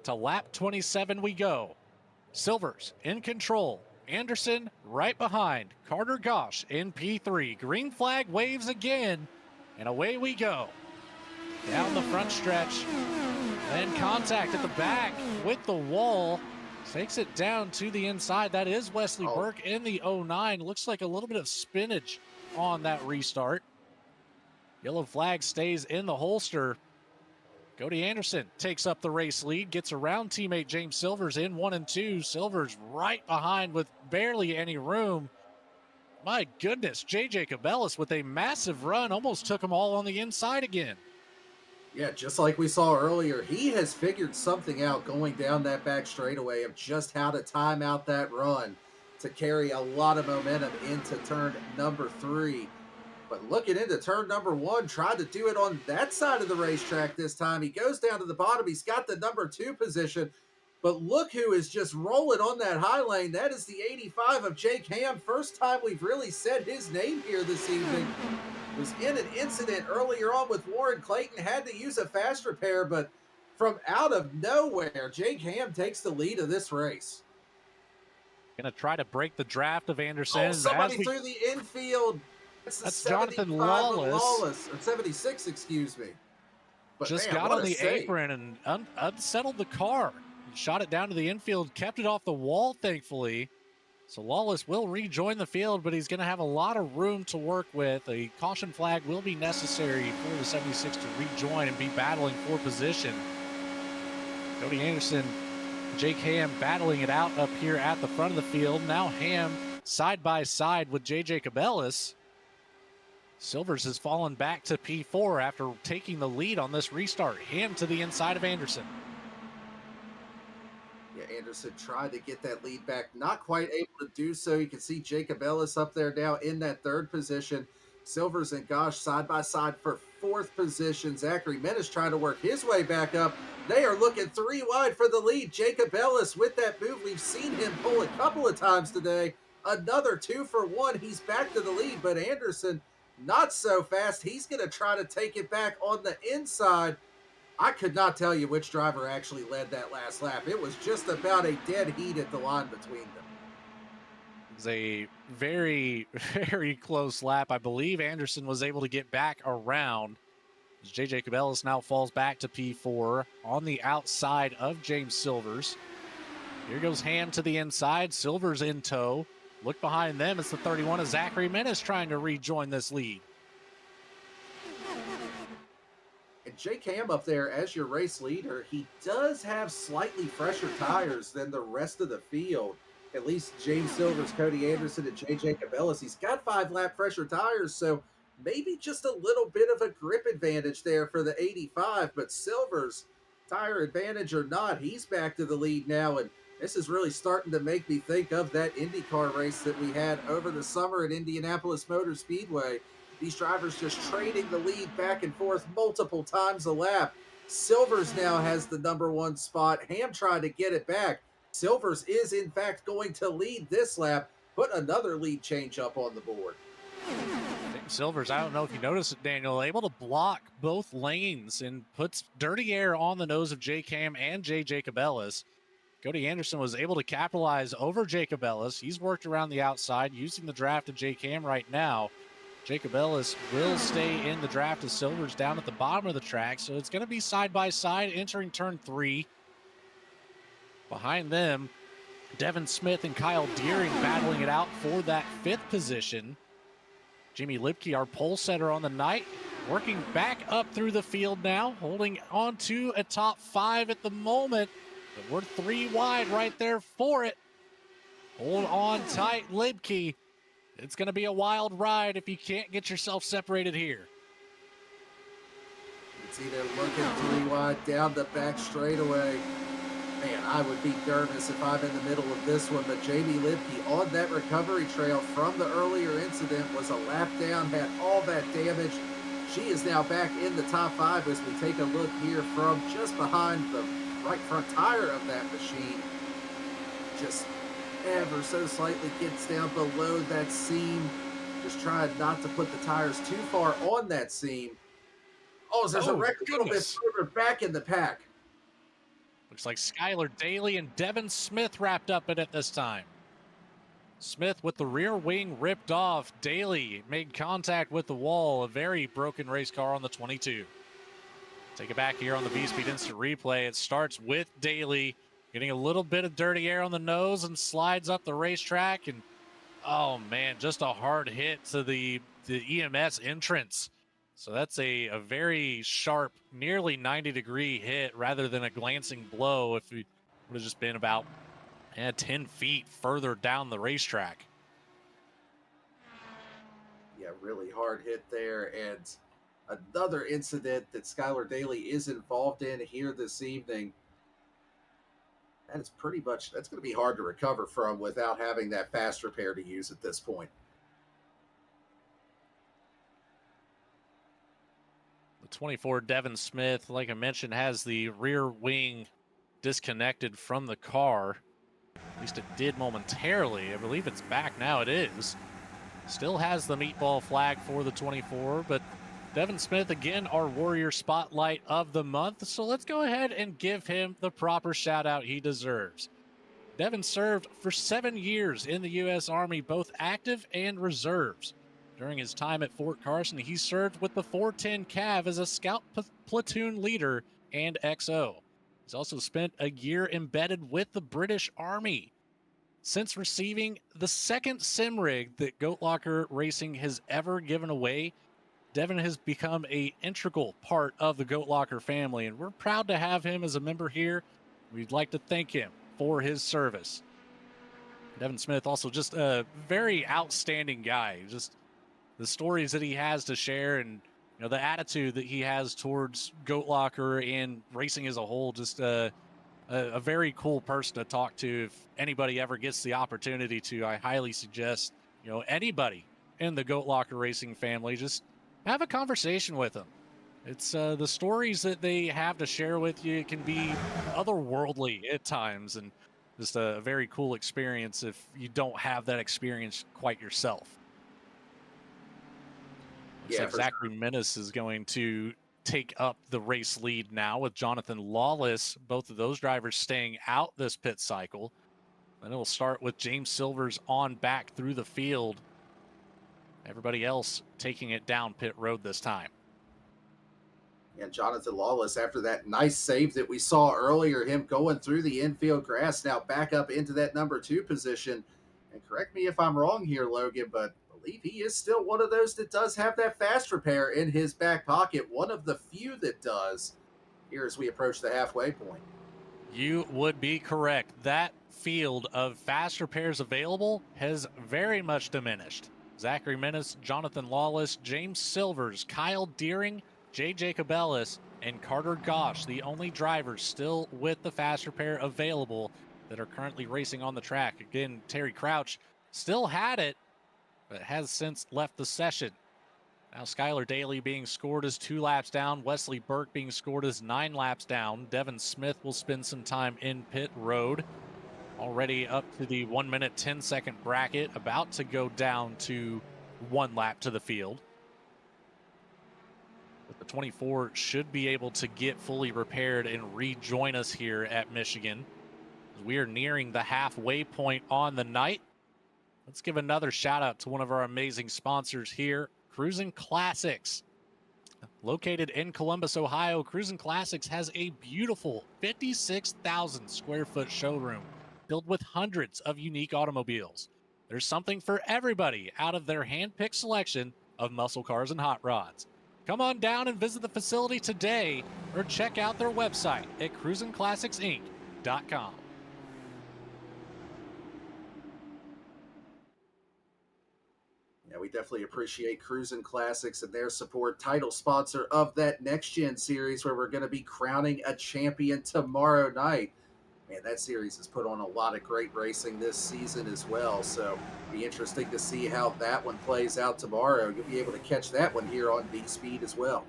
To lap 27 we go. Silvers in control. Anderson right behind. Carter Gosh in P3. Green flag waves again, and away we go. Down the front stretch. Then contact at the back with the wall. Takes it down to the inside. That is Wesley Burke in the 09. Looks like a little bit of spinach on that restart. Yellow flag stays in the holster. Cody Anderson takes up the race lead, gets around teammate James Silvers in 1 and 2. Silvers right behind with barely any room. My goodness, JJ Cabellas with a massive run, almost took them all on the inside again. Yeah, just like we saw earlier, he has figured something out going down that back straightaway of just how to time out that run to carry a lot of momentum into turn number 3. But looking into turn number 1, tried to do it on that side of the racetrack this time. He goes down to the bottom. He's got the number 2 position. But look who is just rolling on that high lane. That is the 85 of Jake Ham. First time we've really said his name here this evening. Was in an incident earlier on with Warren Clayton. Had to use a fast repair, but from out of nowhere, Jake Ham takes the lead of this race. Going to try to break the draft of Anderson. Oh, somebody through the infield. That's Jonathan Lawless. Or 76, excuse me. But just man, got on the apron and unsettled the car. Shot it down to the infield, kept it off the wall, thankfully. So Lawless will rejoin the field, but he's going to have a lot of room to work with. A caution flag will be necessary for the 76 to rejoin and be battling for position. Cody Anderson, Jake Ham battling it out up here at the front of the field. Now Ham side by side with JJ Cabellas. Silvers has fallen back to P4 after taking the lead on this restart. Ham to the inside of Anderson. Yeah, Anderson tried to get that lead back. Not quite able to do so. You can see Jacob Ellis up there now in that 3rd position. Silvers and Gosh side by side for 4th position. Zachary Menace trying to work his way back up. They are looking 3 wide for the lead. Jacob Ellis with that move. We've seen him pull a couple of times today. Another 2 for 1. He's back to the lead, but Anderson not so fast. He's going to try to take it back on the inside. I could not tell you which driver actually led that last lap. It was just about a dead heat at the line between them. It was a very, very close lap. I believe Anderson was able to get back around. As JJ Cabellas now falls back to P4 on the outside of James Silvers. Here goes Ham to the inside. Silvers in tow. Look behind them. It's the 31 of Zachary Menace trying to rejoin this lead. And Jake Ham up there as your race leader, he does have slightly fresher tires than the rest of the field. At least James Silvers, Cody Anderson, and JJ Cabellas. He's got 5-lap fresher tires, so maybe just a little bit of a grip advantage there for the 85. But Silvers, tire advantage or not, he's back to the lead now. And this is really starting to make me think of that IndyCar race that we had over the summer at Indianapolis Motor Speedway. These drivers just trading the lead back and forth multiple times a lap. Silvers now has the #1 spot. Ham tried to get it back. Silvers is, in fact, going to lead this lap, put another lead change up on the board. Silvers, I don't know if you noticed it, Daniel, able to block both lanes and puts dirty air on the nose of Jake Ham and JJ Cabellas. Cody Anderson was able to capitalize over Jacob Ellis. He's worked around the outside using the draft of Jake Ham right now. Jacob Ellis will stay in the draft as Silvers down at the bottom of the track. So it's going to be side by side entering turn 3. Behind them, Devin Smith and Kyle Deering battling it out for that 5th position. Jimmy Lipke, our pole setter on the night, working back up through the field now, holding on to a top 5 at the moment. But we're 3 wide right there for it. Hold on tight, Lipke. It's going to be a wild ride if you can't get yourself separated here. It's either looking 3 wide down the back straightaway. Man, I would be nervous if I'm in the middle of this one, but Jamie Lipke on that recovery trail from the earlier incident was a lap down, had all that damage. She is now back in the top 5 as we take a look here from just behind the right front tire of that machine. Just ever so slightly gets down below that seam. Just trying not to put the tires too far on that seam. Oh, there's a wreck a little bit further back in the pack. Looks like Skylar Daly and Devin Smith wrapped up in it this time. Smith with the rear wing ripped off. Daly made contact with the wall. A very broken race car on the 22. Take it back here on the V-Speed Instant Replay. It starts with Daly getting a little bit of dirty air on the nose and slides up the racetrack. And, oh, man, just a hard hit to the EMS entrance. So that's a very sharp, nearly 90-degree hit rather than a glancing blow if it would have just been about 10 feet further down the racetrack. Yeah, really hard hit there. And another incident that Skylar Daly is involved in here this evening. That is pretty much, that's going to be hard to recover from without having that fast repair to use at this point. The 24 Devin Smith, like I mentioned, has the rear wing disconnected from the car. At least it did momentarily. I believe it's back now. It is. Still has the meatball flag for the 24, but Devin Smith, again, our Warrior Spotlight of the month. So let's go ahead and give him the proper shout out he deserves. Devin served for 7 years in the U.S. Army, both active and reserves. During his time at Fort Carson, he served with the 410 Cav as a scout platoon leader and XO. He's also spent a year embedded with the British Army. Since receiving the second sim rig that Goat Locker Racing has ever given away, Devin has become an integral part of the Goat Locker family, and we're proud to have him as a member here. We'd like to thank him for his service. Devin Smith, also just a very outstanding guy. Just the stories that he has to share and the attitude that he has towards Goat Locker and racing as a whole, just a very cool person to talk to. If anybody ever gets the opportunity to, I highly suggest, anybody in the Goat Locker Racing family, just have a conversation with them. It's the stories that they have to share with you can be otherworldly at times, and just a very cool experience if you don't have that experience quite yourself. Looks like Zachary Menace is going to take up the race lead now with Jonathan Lawless. Both of those drivers staying out this pit cycle. Then it'll start with James Silvers on back through the field. Everybody else taking it down pit road this time. And Jonathan Lawless, after that nice save that we saw earlier, him going through the infield grass, now back up into that #2 position. And correct me if I'm wrong here, Logan, but I believe he is still one of those that does have that fast repair in his back pocket. One of the few that does here as we approach the halfway point. You would be correct. That field of fast repairs available has very much diminished. Zachary Menace, Jonathan Lawless, James Silvers, Kyle Deering, Jay Jacob Ellis, and Carter Gosh, the only drivers still with the fast repair available that are currently racing on the track. Again, Terry Crouch still had it, but has since left the session. Now Skylar Daly being scored as 2 laps down. Wesley Burke being scored as 9 laps down. Devin Smith will spend some time in pit road. Already up to the 1 minute 10-second bracket. About to go down to 1 lap to the field. But the 24 should be able to get fully repaired and rejoin us here at Michigan. We are nearing the halfway point on the night. Let's give another shout out to one of our amazing sponsors here, Cruisin' Classics. Located in Columbus, Ohio, Cruisin' Classics has a beautiful 56,000 square foot showroom filled with hundreds of unique automobiles. There's something for everybody out of their hand-picked selection of muscle cars and hot rods. Come on down and visit the facility today or check out their website at cruisinclassicsinc.com. Yeah, we definitely appreciate Cruisin' Classics and their support. Title sponsor of that Next Gen series where we're going to be crowning a champion tomorrow night. Man, that series has put on a lot of great racing this season as well. So it'll be interesting to see how that one plays out tomorrow. You'll be able to catch that one here on B Speed as well.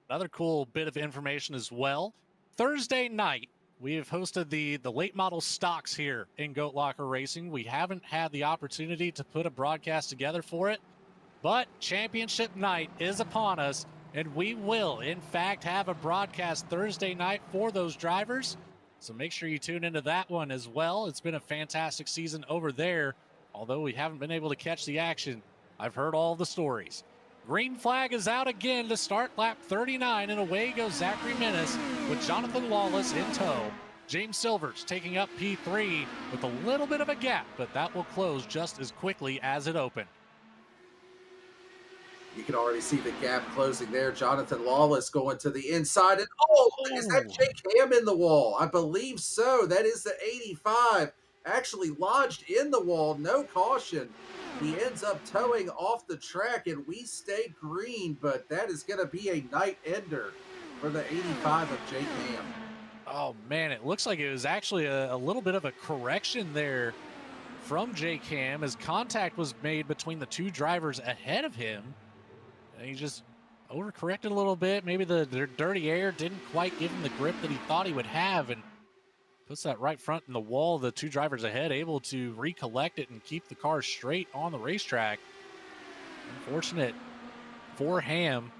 Another cool bit of information as well. Thursday night, we have hosted the late model stocks here in Goat Locker Racing. We haven't had the opportunity to put a broadcast together for it, but championship night is upon us, and we will, in fact, have a broadcast Thursday night for those drivers. So make sure you tune into that one as well. It's been a fantastic season over there. Although we haven't been able to catch the action, I've heard all the stories. Green flag is out again to start lap 39, and away goes Zachary Menace with Jonathan Lawless in tow. James Silvers taking up P3 with a little bit of a gap, but that will close just as quickly as it opened. You can already see the gap closing there. Jonathan Lawless going to the inside. And is that Jake Ham in the wall? I believe so. That is the 85. Actually lodged in the wall. No caution. He ends up towing off the track, and we stay green, but that is going to be a night ender for the 85 of Jake Ham. Oh, man, it looks like it was actually a little bit of a correction there from Jake Ham as contact was made between the 2 drivers ahead of him. And he just overcorrected a little bit. Maybe the dirty air didn't quite give him the grip that he thought he would have, and puts that right front in the wall. The 2 drivers ahead able to recollect it and keep the car straight on the racetrack. Unfortunate for Ham,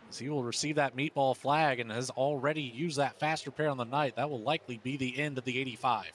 as he will receive that meatball flag and has already used that fast repair on the night. That will likely be the end of the 85.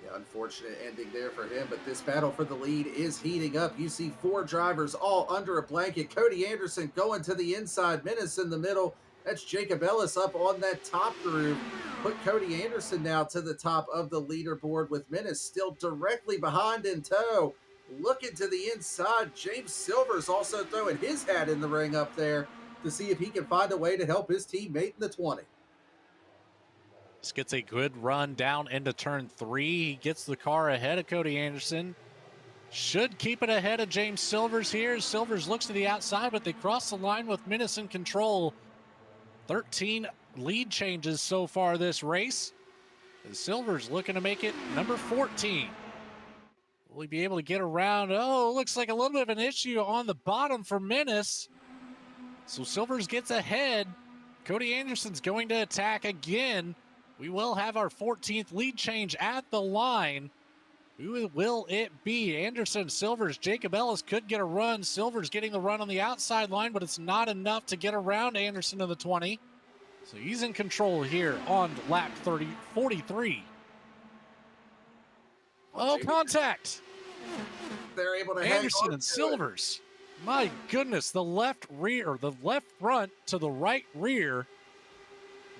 Yeah, unfortunate ending there for him, but this battle for the lead is heating up. You see 4 drivers all under a blanket. Cody Anderson going to the inside, Menace in the middle. That's Jacob Ellis up on that top groove. Put Cody Anderson now to the top of the leaderboard with Menace still directly behind in tow. Looking to the inside, James Silvers also throwing his hat in the ring up there to see if he can find a way to help his teammate in the 20. This gets a good run down into turn 3. He gets the car ahead of Cody Anderson. Should keep it ahead of James Silvers here. Silvers looks to the outside, but they cross the line with Menace in control. 13 lead changes so far this race. And Silvers looking to make it number 14. Will he be able to get around? Oh, looks like a little bit of an issue on the bottom for Menace. So Silvers gets ahead. Cody Anderson's going to attack again. We will have our 14th lead change at the line. Who will it be? Anderson, Silvers, Jacob Ellis could get a run. Silvers getting the run on the outside line, but it's not enough to get around Anderson in the 20. So he's in control here on lap 43. Oh, contact. They're able to Anderson and Silvers. My goodness, the left rear, the left front to the right rear.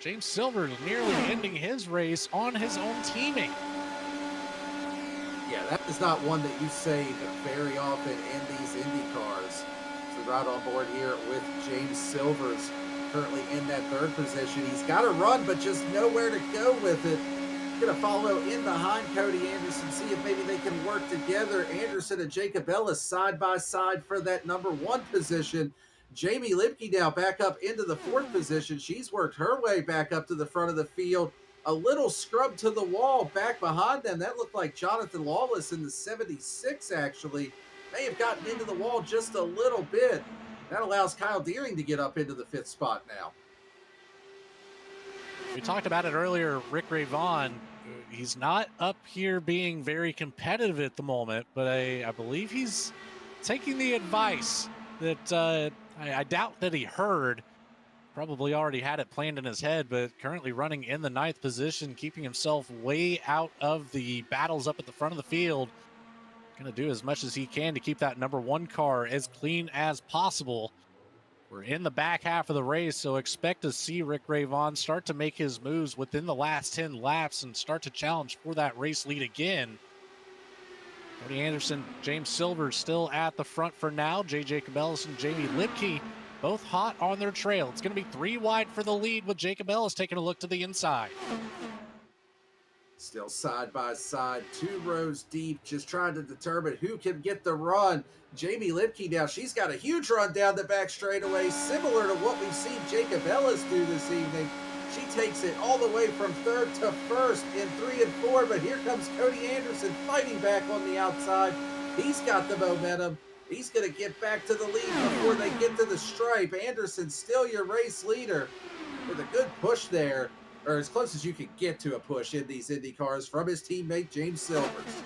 James Silver nearly ending his race on his own teammate. Yeah, that is not one that you see very often in these Indy cars. So right on board here with James Silvers, currently in that third position. He's got to run, but just nowhere to go with it. Going to follow in behind Cody Anderson, see if maybe they can work together. Anderson and Jacob Ellis side by side for that number one position. Jamie Lipke now back up into the fourth position. She's worked her way back up to the front of the field. A little scrub to the wall back behind them. That looked like Jonathan Lawless in the 76, actually. May have gotten into the wall just a little bit. That allows Kyle Deering to get up into the fifth spot now. We talked about it earlier, Rick Ray Vaughn. He's not up here being very competitive at the moment, but I believe he's taking the advice that I doubt that he heard. Probably already had it planned in his head, but currently running in the ninth position, keeping himself way out of the battles up at the front of the field. Going to do as much as he can to keep that number one car as clean as possible. We're in the back half of the race, so expect to see Rick Ray Vaughn start to make his moves within the last 10 laps and start to challenge for that race lead again. Cody Anderson, James Silver still at the front for now. Jacob Ellis and Jamie Lipke both hot on their trail. It's going to be 3 wide for the lead with Jacob Ellis taking a look to the inside. Still side by side, 2 rows deep, just trying to determine who can get the run. Jamie Lipke now, she's got a huge run down the back straightaway, similar to what we've seen Jacob Ellis do this evening. She takes it all the way from third to first in 3 and 4, but here comes Cody Anderson fighting back on the outside. He's got the momentum. He's going to get back to the lead before they get to the stripe. Anderson still your race leader with a good push there, or as close as you can get to a push in these Indy cars from his teammate James Silvers.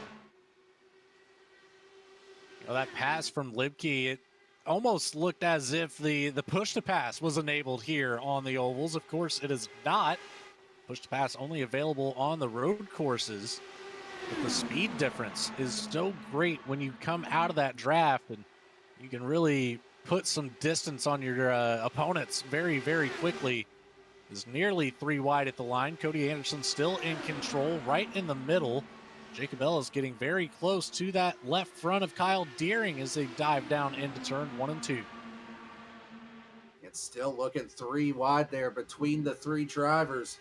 Well, that pass from Lipke, it almost looked as if the push to pass was enabled here on the ovals. Of course, it is not. Push to pass only available on the road courses. But the speed difference is so great when you come out of that draft, and you can really put some distance on your opponents very, very quickly. Is nearly 3 wide at the line. Cody Anderson still in control right in the middle. Jacob Ellis getting very close to that left front of Kyle Deering as they dive down into turn 1 and 2. It's still looking 3 wide there between the 3 drivers.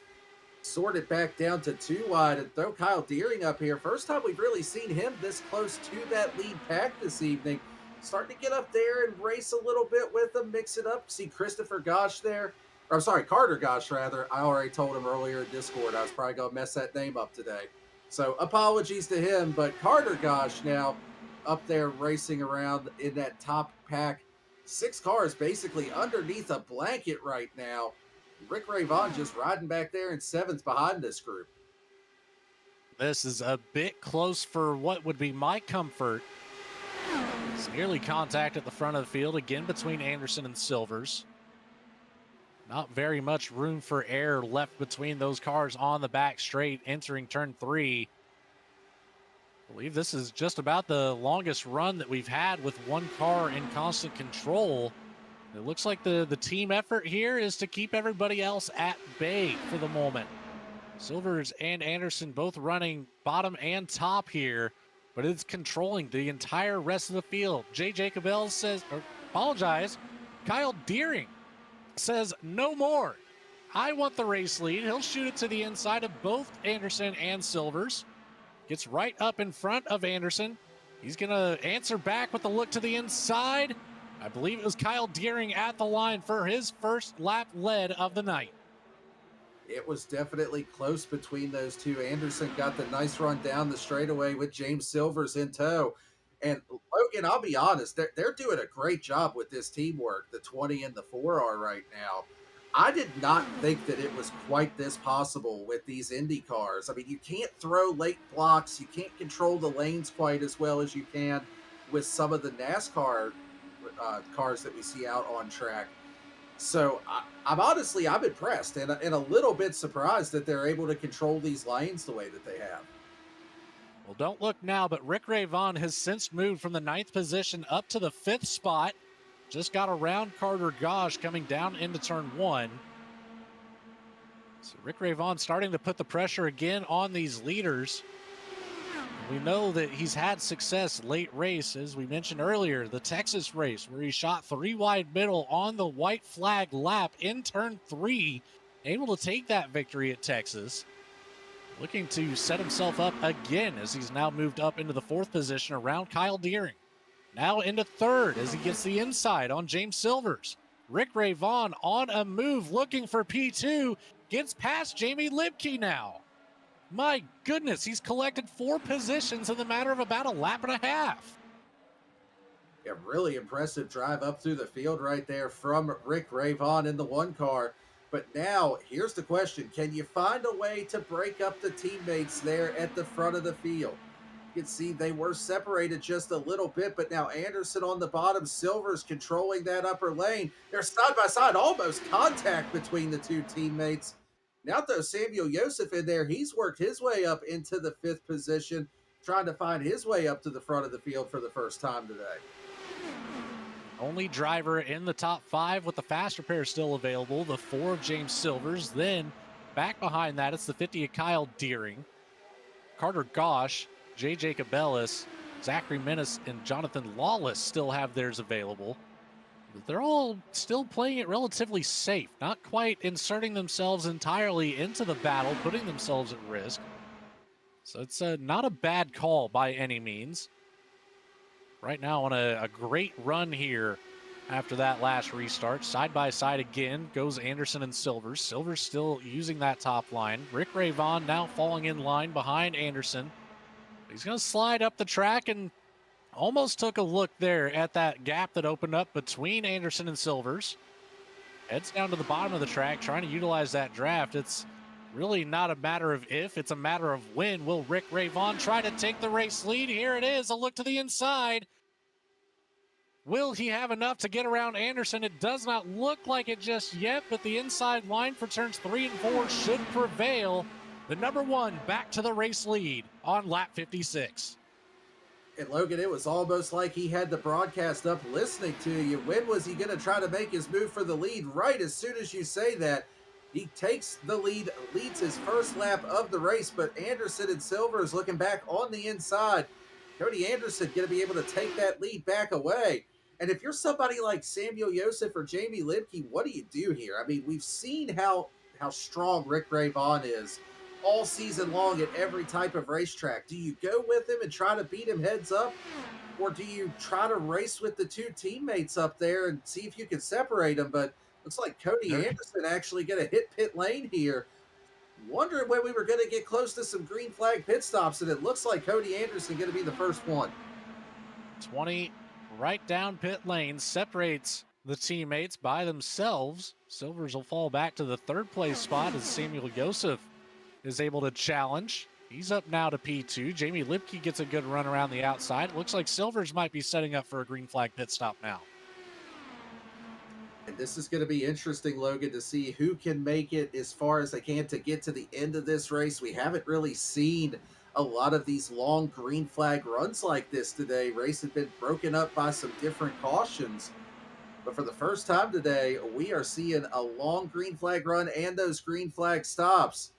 Sort it back down to 2 wide and throw Kyle Deering up here. First time we've really seen him this close to that lead pack this evening. Starting to get up there and race a little bit with them, mix it up. See Christopher Gosh there. Or, I'm sorry, Carter Gosh, rather. I already told him earlier in Discord I was probably going to mess that name up today. So apologies to him, but Carter Gosh now up there racing around in that top pack. 6 cars basically underneath a blanket right now. Rick Ray Vaughn just riding back there in 7th behind this group. This is a bit close for what would be my comfort. It's nearly contact at the front of the field again between Anderson and Silvers. Not very much room for air left between those cars on the back straight entering turn 3. I believe this is just about the longest run that we've had with one car in constant control. It looks like the team effort here is to keep everybody else at bay for the moment. Silvers and Anderson both running bottom and top here, but it's controlling the entire rest of the field. Jacob Ellis says, Kyle Deering says no more. I want the race lead. He'll shoot it to the inside of both Anderson and Silvers. Gets right up in front of Anderson. He's going to answer back with a look to the inside. I believe it was Kyle Deering at the line for his first lap lead of the night. It was definitely close between those two. Anderson got the nice run down the straightaway with James Silvers in tow. And Logan, I'll be honest, they're doing a great job with this teamwork. The 20 and the 4 are right now. I did not think that it was quite this possible with these Indy cars. I mean, you can't throw late blocks. You can't control the lanes quite as well as you can with some of the NASCAR cars that we see out on track. So I'm impressed and a little bit surprised that they're able to control these lanes the way that they have. Well, don't look now, but Rick Ray Vaughn has since moved from the 9th position up to the 5th spot. Just got around Carter Gosh coming down into turn 1. So Rick Ray Vaughn starting to put the pressure again on these leaders. We know that he's had success late race, as we mentioned earlier, the Texas race where he shot 3 wide middle on the white flag lap in turn 3, able to take that victory at Texas. Looking to set himself up again as he's now moved up into the 4th position around Kyle Deering. Now into 3rd as he gets the inside on James Silvers. Rick Ray Vaughn on a move looking for P2, gets past Jamie Libke now. My goodness, he's collected 4 positions in the matter of about a lap and a half. A really impressive drive up through the field right there from Rick Ray Vaughn in the 1 car. But now, here's the question. Can you find a way to break up the teammates there at the front of the field? You can see they were separated just a little bit, but now Anderson on the bottom, Silver's controlling that upper lane. They're side by side, almost contact between the 2 teammates. Now, though, Samuel Joseph in there, he's worked his way up into the 5th position, trying to find his way up to the front of the field for the first time today. Only driver in the top 5 with the fast repair still available, the 4 of James Silvers. Then back behind that, it's the 50 of Kyle Deering, Carter Gosh, J.J. Cabellis, Zachary Menace, and Jonathan Lawless still have theirs available. They're all still playing it relatively safe, not quite inserting themselves entirely into the battle, putting themselves at risk. So it's not a bad call by any means. Right now on a great run here after that last restart. Side by side again goes Anderson and Silvers. Silvers still using that top line. Rick Ray Vaughn now falling in line behind Anderson. He's going to slide up the track and almost took a look there at that gap that opened up between Anderson and Silvers. Heads down to the bottom of the track, trying to utilize that draft. It's really not a matter of if, it's a matter of when. Will Rick Ray Vaughn try to take the race lead? Here it is, a look to the inside. Will he have enough to get around Anderson? It does not look like it just yet, but the inside line for turns 3 and 4 should prevail. The number 1 back to the race lead on lap 56. And Logan, it was almost like he had the broadcast up listening to you. When was he going to try to make his move for the lead? Right as soon as you say that, he takes the lead, leads his first lap of the race, but Anderson and Silvers looking back on the inside. Cody Anderson going to be able to take that lead back away. And if you're somebody like Samuel Joseph or Jamie Libke, what do you do here? I mean, we've seen how strong Rick Ray Vaughn is all season long at every type of racetrack. Do you go with him and try to beat him heads up? Or do you try to race with the 2 teammates up there and see if you can separate them? But looks like Cody Anderson actually going to hit pit lane here. Wondering when we were going to get close to some green flag pit stops, and it looks like Cody Anderson going to be the first one. 20 right down pit lane, separates the teammates by themselves. Silvers will fall back to the 3rd place spot as Samuel Joseph is able to challenge. He's up now to P2. Jamie Libke gets a good run around the outside. Looks like Silvers might be setting up for a green flag pit stop now. And this is going to be interesting, Logan, to see who can make it as far as they can to get to the end of this race. We haven't really seen a lot of these long green flag runs like this today. Race had been broken up by some different cautions. But for the first time today, we are seeing a long green flag run and those green flag stops.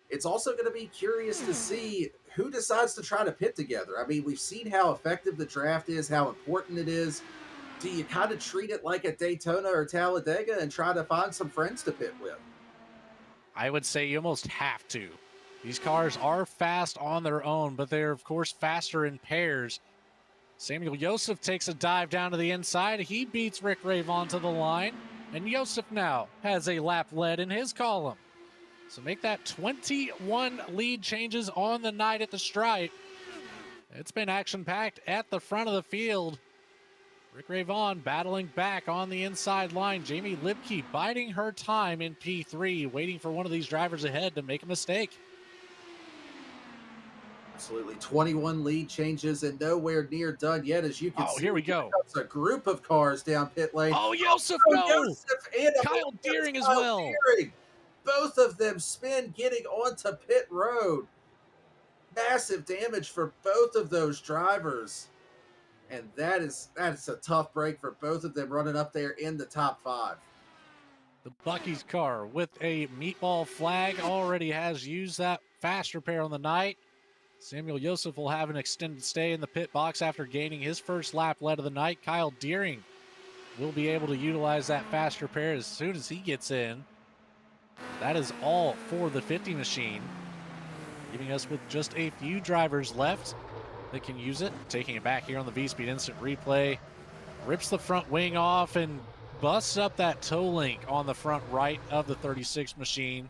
It's also going to be curious to see who decides to try to pit together. I mean, we've seen how effective the draft is, how important it is. Do you kind of treat it like a Daytona or Talladega and try to find some friends to pit with? I would say you almost have to. These cars are fast on their own, but they're, of course, faster in pairs. Samuel Joseph takes a dive down to the inside. He beats Rick Ray Vaughn to the line, and Joseph now has a lap led in his column. So make that 21 lead changes on the night at the stripe. It's been action-packed at the front of the field. Rick Ray Vaughn battling back on the inside line. Jamie Libke biding her time in P3, waiting for one of these drivers ahead to make a mistake. Absolutely. 21 lead changes and nowhere near done yet, as you can see. Here we go. It's a group of cars down pit lane. Oh, Joseph, no! Joseph and Kyle Deering as well. Deering. Both of them spin getting onto pit road. Massive damage for both of those drivers. And that is a tough break for both of them running up there in the top 5. The Bucky's car with a meatball flag already has used that fast repair on the night. Samuel Joseph will have an extended stay in the pit box after gaining his first lap led of the night. Kyle Deering will be able to utilize that fast repair as soon as he gets in. That is all for the 50 machine, leaving us with just a few drivers left that can use it. Taking it back here on the V-Speed Instant Replay. Rips the front wing off and busts up that toe link on the front right of the 36 machine.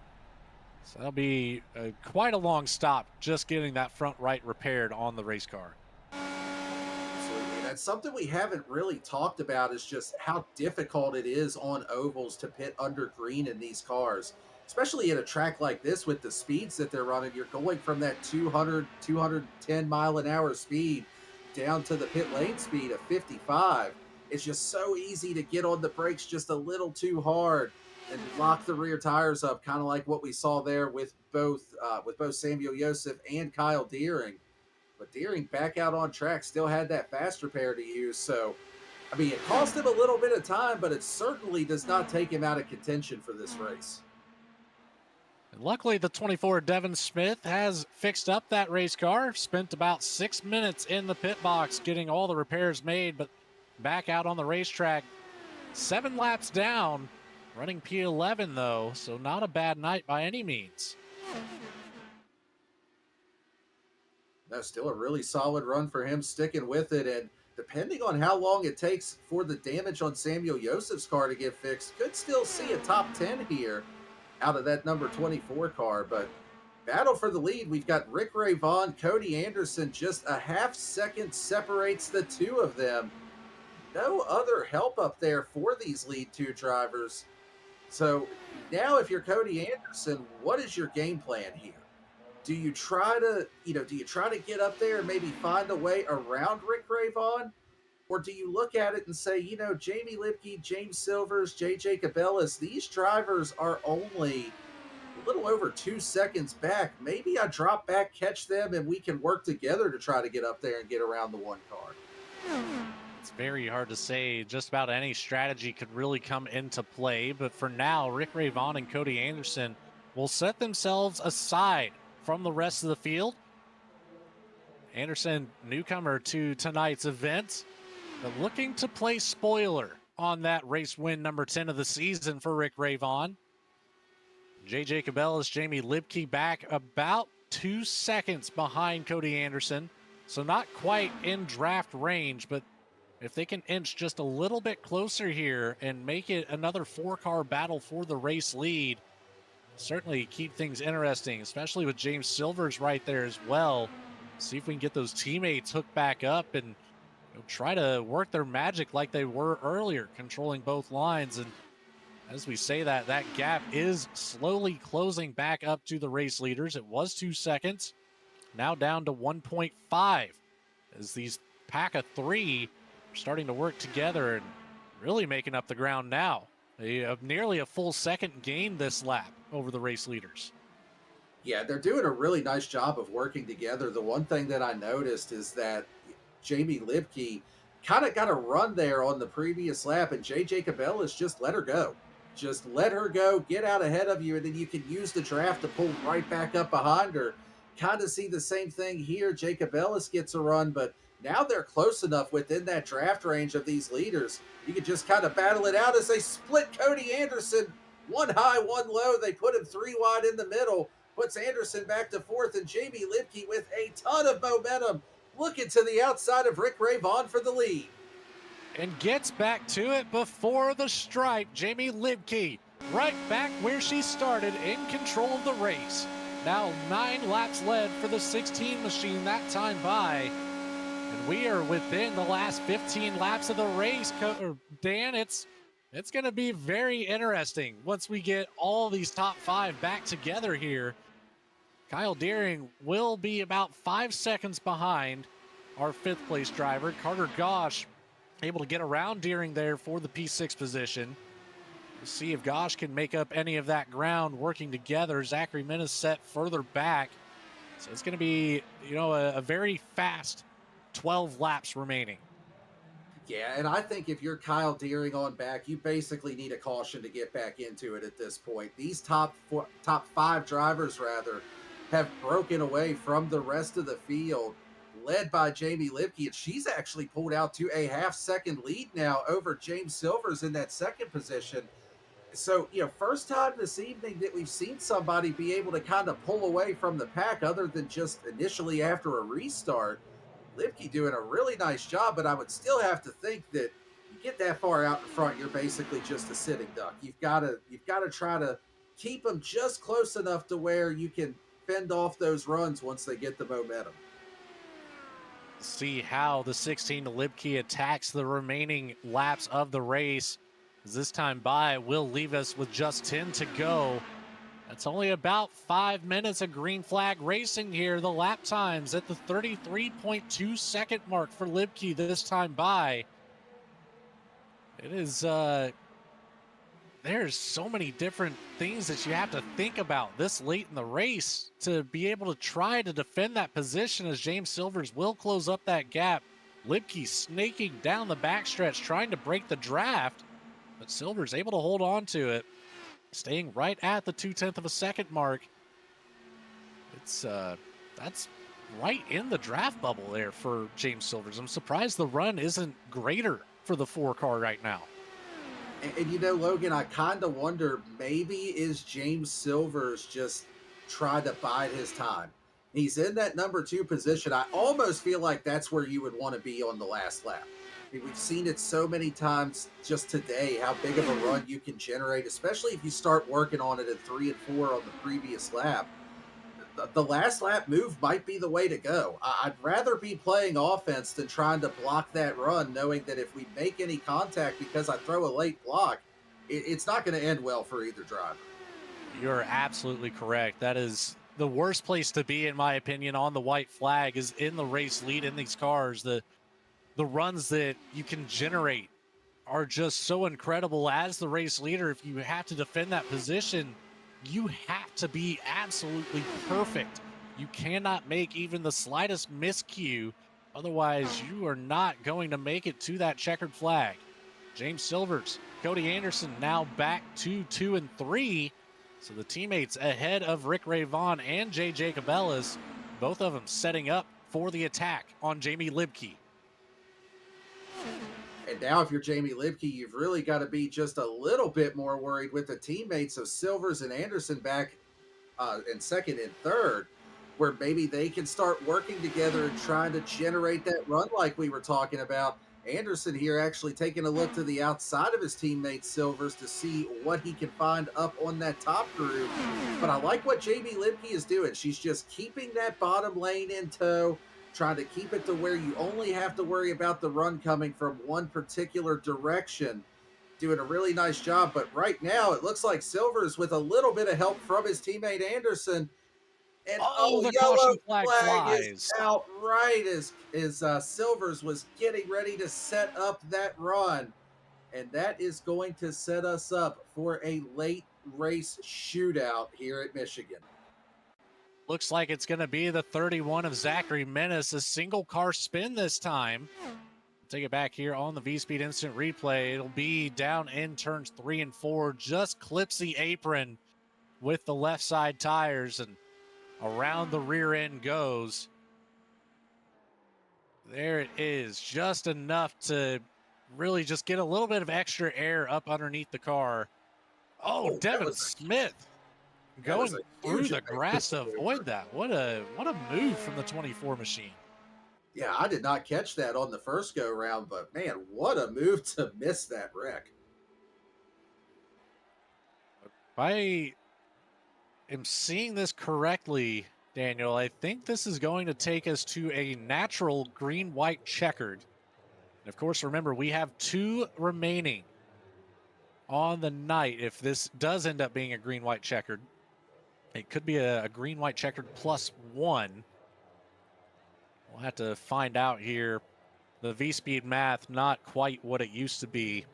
So that'll be quite a long stop just getting that front right repaired on the race car. Absolutely. That's something we haven't really talked about, is just how difficult it is on ovals to pit under green in these cars, especially at a track like this with the speeds that they're running. You're going from that 200, 210 mile an hour speed down to the pit lane speed of 55. It's just so easy to get on the brakes just a little too hard and lock the rear tires up, kind of like what we saw there with both Samuel Joseph and Kyle Deering. But Deering back out on track, still had that fast repair to use. So, I mean, it cost him a little bit of time, but it certainly does not take him out of contention for this race. And luckily, the 24 Devin Smith has fixed up that race car. Spent about 6 minutes in the pit box getting all the repairs made, but back out on the racetrack, 7 laps down. Running P11 though, so not a bad night by any means. No, still a really solid run for him, sticking with it. And depending on how long it takes for the damage on Samuel Joseph's car to get fixed, could still see a top 10 here out of that number 24 car. But battle for the lead, we've got Rick Ray Vaughn, Cody Anderson, just a half second separates the two of them. No other help up there for these lead two drivers. So now if you're Cody Anderson, what is your game plan here? Do you try to get up there and maybe find a way around Rick Ray Vaughn? Or do you look at it and say, Jamie Lipke, James Silvers, JJ Cabellas, these drivers are only a little over 2 seconds back. Maybe I drop back, catch them, and we can work together to try to get up there and get around the one car. It's very hard to say. Just about any strategy could really come into play. But for now, Rick Ray Vaughn and Cody Anderson will set themselves aside from the rest of the field. Anderson, newcomer to tonight's event, but looking to play spoiler on that race win number 10 of the season for Rick Ray Vaughn. JJ Cabellas, Jamie Lipke back about 2 seconds behind Cody Anderson. So not quite in draft range, but if they can inch just a little bit closer here and make it another 4-car battle for the race lead, certainly keep things interesting, especially with James Silvers right there as well. See if we can get those teammates hooked back up and try to work their magic like they were earlier, controlling both lines. And as we say that gap is slowly closing back up to the race leaders. It was 2 seconds, now down to 1.5 as these pack of 3 starting to work together and really making up the ground now. They have nearly a full second gain this lap over the race leaders. Yeah, they're doing a really nice job of working together. The one thing that I noticed is that Jamie Lipke kind of got a run there on the previous lap, and JJ Cabellas just let her go. Just let her go, get out ahead of you, and then you can use the draft to pull right back up behind her. Kind of see the same thing here. Jacob Ellis gets a run, but now they're close enough within that draft range of these leaders. You can just kind of battle it out as they split Cody Anderson. One high, one low. They put him 3 wide in the middle. Puts Anderson back to 4th, and Jamie Lipke with a ton of momentum looking to the outside of Rick Ray Vaughn for the lead. And gets back to it before the stripe. Jamie Lipke right back where she started, in control of the race. Now 9 laps led for the 16 machine that time by. And we are within the last 15 laps of the race. Dan, it's going to be very interesting once we get all these top 5 back together here. Kyle Deering will be about 5 seconds behind our 5th place driver. Carter Gosh able to get around Deering there for the P6 position. We'll see if Gosh can make up any of that ground working together. Zachary Minnis set further back. So it's going to be, a very fast 12 laps remaining. Yeah, and I think if you're Kyle Deering on back, you basically need a caution to get back into it at this point. These top five drivers rather have broken away from the rest of the field, led by Jamie Lipke, and she's actually pulled out to a half-second lead now over James Silvers in that second position. So, first time this evening that we've seen somebody be able to kind of pull away from the pack other than just initially after a restart. Lipke doing a really nice job, but I would still have to think that you get that far out in front, you're basically just a sitting duck. You've got to try to keep them just close enough to where you can fend off those runs once they get the momentum. See how the 16 to Lipke attacks the remaining laps of the race. As this time by will leave us with just 10 to go. That's only about 5 minutes of green flag racing here. The lap times at the 33.2 second mark for Lipke this time by. It is, there's so many different things that you have to think about this late in the race to be able to try to defend that position as James Silvers will close up that gap. Lipke snaking down the backstretch trying to break the draft, but Silvers able to hold on to it, staying right at the 0.2 of a second mark. It's that's right in the draft bubble there for James Silvers. I'm surprised the run isn't greater for the 4-car right now. And Logan, I kind of wonder, maybe is James Silvers just trying to bide his time? He's in that number 2 position. I almost feel like that's where you would want to be on the last lap. I mean, we've seen it so many times just today, how big of a run you can generate, especially if you start working on it at 3 and 4 on the previous lap. The last lap move might be the way to go. I'd rather be playing offense than trying to block that run, knowing that if we make any contact because I throw a late block, it's not going to end well for either driver. You're absolutely correct. That is the worst place to be, in my opinion, on the white flag, is in the race lead in these cars. The runs that you can generate are just so incredible as the race leader. If you have to defend that position, you have to be absolutely perfect. You cannot make even the slightest miscue. Otherwise, you are not going to make it to that checkered flag. James Silvers, Cody Anderson now back to 2 and 3. So the teammates ahead of Rick Ray Vaughn and Jay Jacobellis, both of them setting up for the attack on Jamie Lipke. And now if you're Jamie Lipke, you've really got to be just a little bit more worried with the teammates of Silvers and Anderson back in second and third, where maybe they can start working together and trying to generate that run like we were talking about. Anderson here actually taking a look to the outside of his teammate Silvers to see what he can find up on that top group. But I like what Jamie Lipke is doing. She's just keeping that bottom lane in tow, trying to keep it to where you only have to worry about the run coming from one particular direction. Doing a really nice job, but right now it looks like Silvers with a little bit of help from his teammate Anderson. And the yellow caution flag flag is flies. out right as Silvers was getting ready to set up that run. And that is going to set us up for a late race shootout here at Michigan. Looks like it's going to be the 31 of Zachary Menace, a single car spin this time. Take it back here on the V-Speed Instant Replay. It'll be down in turns 3 and 4, just clips the apron with the left side tires and around the rear end goes. There it is, just enough to really just get a little bit of extra air up underneath the car. Oh, Devin Smith going through the grass to avoid that. What a move from the 24 machine. Yeah, I did not catch that on the first go round, but man, what a move to miss that wreck. I am seeing this correctly, Daniel. I think this is going to take us to a natural green-white checkered. And of course, remember, we have 2 remaining on the night. If this does end up being a green-white checkered, it could be a green-white checkered +1. We'll have to find out here. The V-Speed math, not quite what it used to be.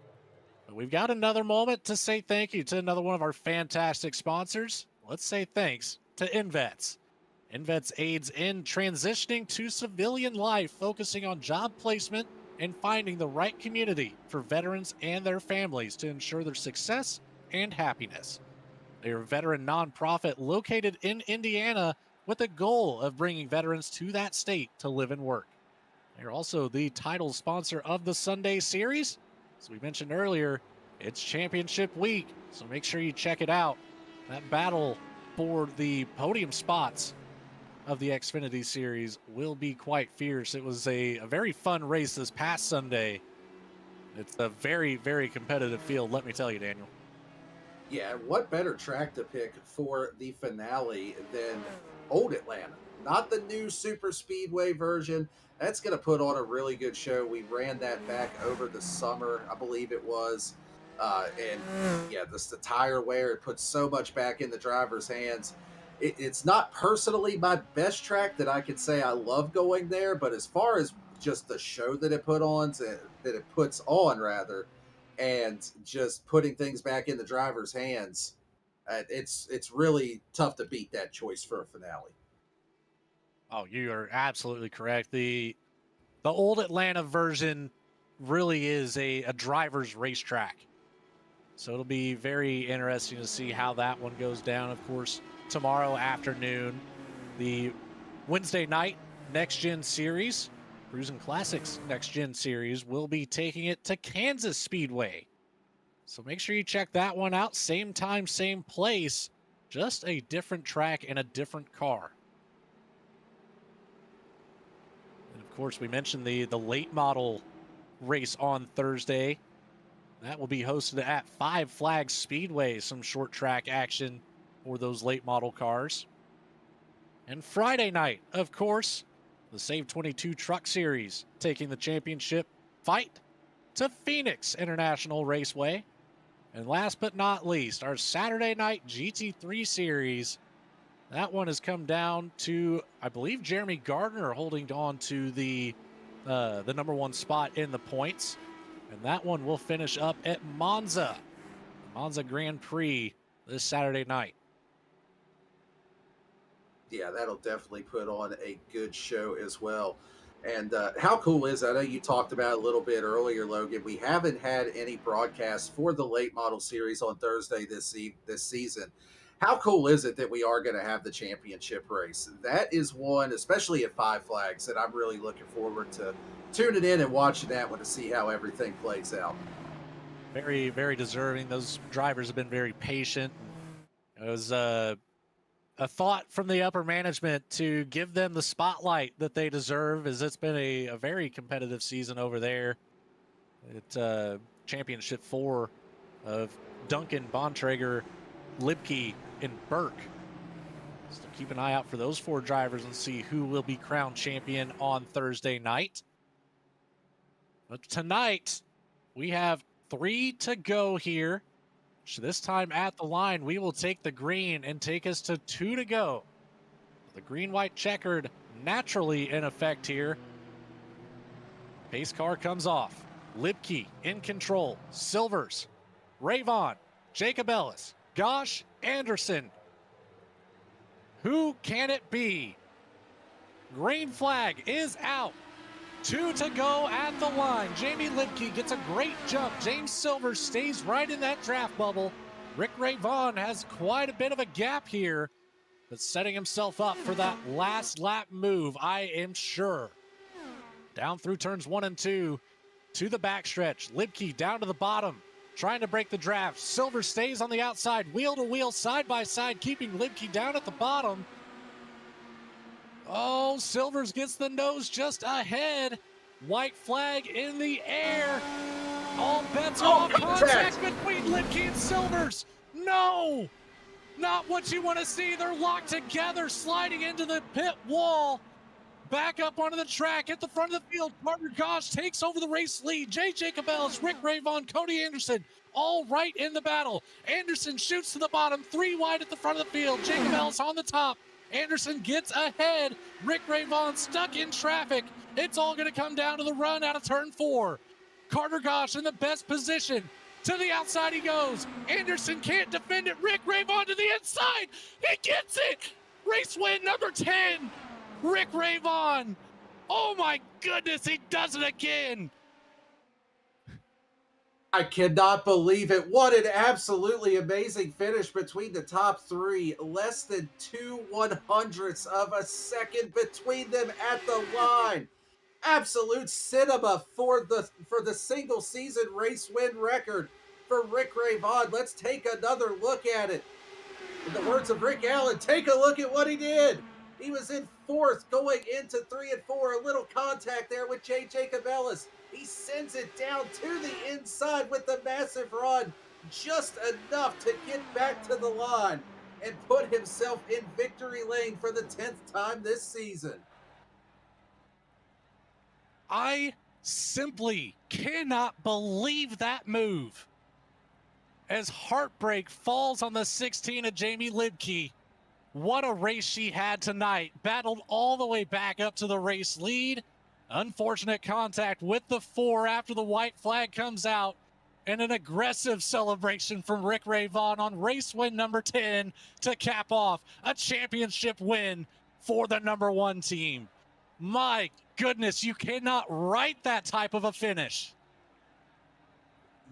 But we've got another moment to say thank you to another one of our fantastic sponsors. Let's say thanks to InVets. InVets aids in transitioning to civilian life, focusing on job placement and finding the right community for veterans and their families to ensure their success and happiness. They are a veteran nonprofit located in Indiana with the goal of bringing veterans to that state to live and work. They're also the title sponsor of the Sunday series. As we mentioned earlier, it's championship week, so make sure you check it out. That battle for the podium spots of the Xfinity series will be quite fierce. It was a very fun race this past Sunday. It's a very, very competitive field, let me tell you, Daniel. Yeah, what better track to pick for the finale than Old Atlanta? Not the new super speedway version. That's going to put on a really good show. We ran that back over the summer, I believe it was. And yeah, the tire wear, it puts so much back in the driver's hands. It's not personally my best track that I could say I love going there, but as far as just the show that it puts on rather, and just putting things back in the driver's hands, it's really tough to beat that choice for a finale. Oh, you are absolutely correct. The old Atlanta version really is a driver's racetrack. So it'll be very interesting to see how that one goes down. Of course, tomorrow afternoon, the Wednesday night Next Gen Series, Cruising Classics Next Gen Series, will be taking it to Kansas Speedway. So make sure you check that one out. Same time, same place, just a different track and a different car. And of course, we mentioned the late model race on Thursday. That will be hosted at Five Flags Speedway, some short track action for those late model cars. And Friday night, of course, the Save 22 Truck Series taking the championship fight to Phoenix International Raceway. And last but not least, our Saturday night GT3 Series. That one has come down to, I believe, Jeremy Gardner holding on to the number one spot in the points. And that one will finish up at Monza, the Monza Grand Prix this Saturday night. Yeah, that'll definitely put on a good show as well. And how cool is that? I know you talked about it a little bit earlier, Logan. We haven't had any broadcasts for the late model series on Thursday this season. How cool is it that we are going to have the championship race? That is one, especially at Five Flags, that I'm really looking forward to tuning in and watching that one to see how everything plays out. Very, very deserving. Those drivers have been very patient. It was a thought from the upper management to give them the spotlight that they deserve, as it's been a very competitive season over there. It's Championship 4 of Duncan, Bontrager, Libke, and Burke. So keep an eye out for those four drivers and see who will be crowned champion on Thursday night. But tonight, we have 3 to go here. So this time at the line, we will take the green and take us to 2 to go. The green-white checkered naturally in effect here. Pace car comes off. Libke in control. Silvers, Rayvon, Jacob Ellis, Gosh, Anderson. Who can it be? Green flag is out. 2 to go at the line. Jamie Libke gets a great jump. James Silvers stays right in that draft bubble. Rick Ray Vaughn has quite a bit of a gap here, but setting himself up for that last lap move, I am sure. Down through turns 1 and 2 to the backstretch. Libke down to the bottom, trying to break the draft. Silvers stays on the outside, wheel to wheel, side by side, keeping Libke down at the bottom. Oh, Silvers gets the nose just ahead. White flag in the air. All bets are off. Contact between Libke and Silvers. No, not what you want to see. They're locked together, sliding into the pit wall. Back up onto the track at the front of the field. Carter Gosh takes over the race lead. Jacob Ellis, Rick Rayvon, Cody Anderson, all right in the battle. Anderson shoots to the bottom, 3 wide at the front of the field. Jacob Ellis on the top. Anderson gets ahead. Rick Rayvon stuck in traffic. It's all going to come down to the run out of turn 4. Carter Gosh in the best position. To the outside he goes. Anderson can't defend it. Rick Rayvon to the inside. He gets it. Race win number 10. Rick Rayvon. Oh my goodness, he does it again. I cannot believe it. What an absolutely amazing finish between the top three. Less than 2/100ths of a second between them at the line. Absolute cinema for the single season race win record for Rick Ray Vaughn. Let's take another look at it. In the words of Rick Allen, take a look at what he did. He was in fourth going into 3 and 4. A little contact there with Jay Jacob Ellis. He sends it down to the inside with the massive run. Just enough to get back to the line and put himself in victory lane for the 10th time this season. I simply cannot believe that move. As heartbreak falls on the 16 of Jamie Lidke. What a race she had tonight. Battled all the way back up to the race lead. Unfortunate contact with the 4 after the white flag comes out. And an aggressive celebration from Rick Ray Vaughn on race win number 10 to cap off a championship win for the number 1 team. My goodness, you cannot write that type of a finish.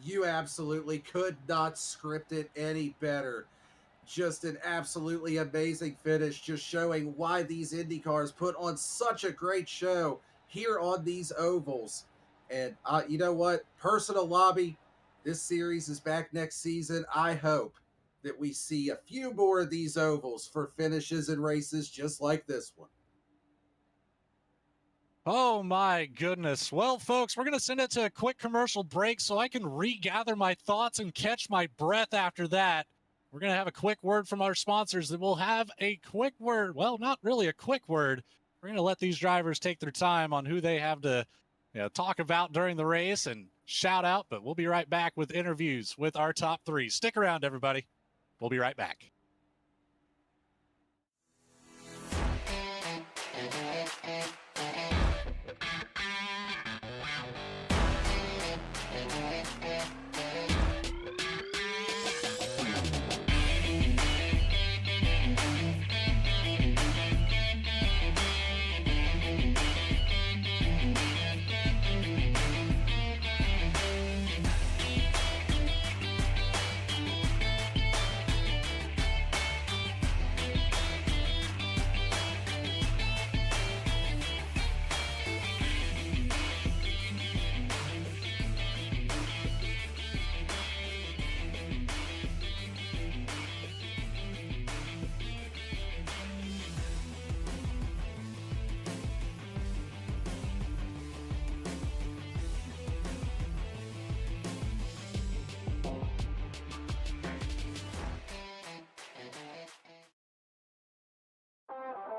You absolutely could not script it any better. Just an absolutely amazing finish, just showing why these Indy cars put on such a great show here on these ovals. And you know what? Personal lobby, this series is back next season. I hope that we see a few more of these ovals for finishes and races just like this one. Oh my goodness. Well, folks, we're going to send it to a quick commercial break so I can regather my thoughts and catch my breath after that. We're going to have a quick word from our sponsors, and we'll have a quick word. Well, not really a quick word. We're going to let these drivers take their time on who they have to talk about during the race and shout out, but we'll be right back with interviews with our top 3. Stick around, everybody. We'll be right back.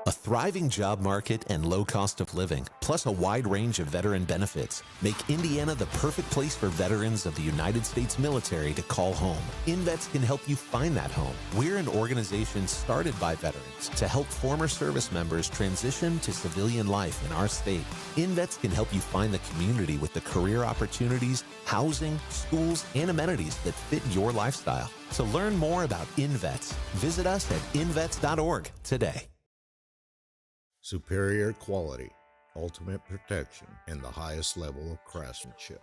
A thriving job market and low cost of living, plus a wide range of veteran benefits, make Indiana the perfect place for veterans of the United States military to call home. InVets can help you find that home. We're an organization started by veterans to help former service members transition to civilian life in our state. InVets can help you find the community with the career opportunities, housing, schools, and amenities that fit your lifestyle. To learn more about InVets, visit us at invets.org today. Superior quality, ultimate protection, and the highest level of craftsmanship.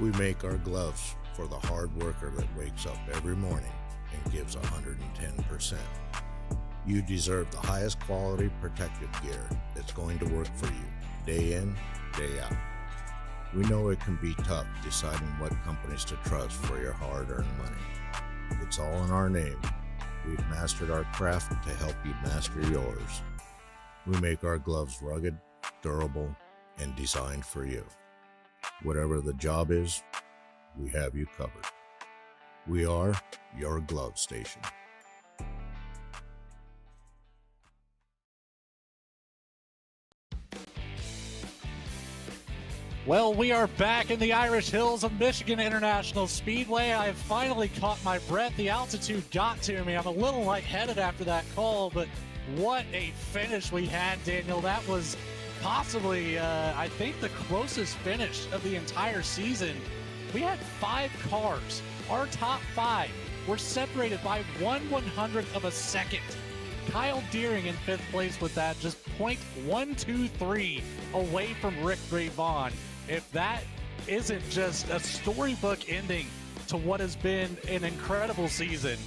We make our gloves for the hard worker that wakes up every morning and gives 110%. You deserve the highest quality protective gear that's going to work for you, day in, day out. We know it can be tough deciding what companies to trust for your hard-earned money. It's all in our name. We've mastered our craft to help you master yours. We make our gloves rugged, durable, and designed for you. Whatever the job is, we have you covered. We are your glove station. Well, we are back in the Irish Hills of Michigan International Speedway. I have finally caught my breath. The altitude got to me. I'm a little lightheaded after that call, but what a finish we had, Daniel. That was possibly, I think, the closest finish of the entire season. We had 5 cars. Our top 5 were separated by 1/100th of a second. Kyle Deering in 5th place with that, just .123 away from Rick Ray Vaughn. If that isn't just a storybook ending to what has been an incredible season,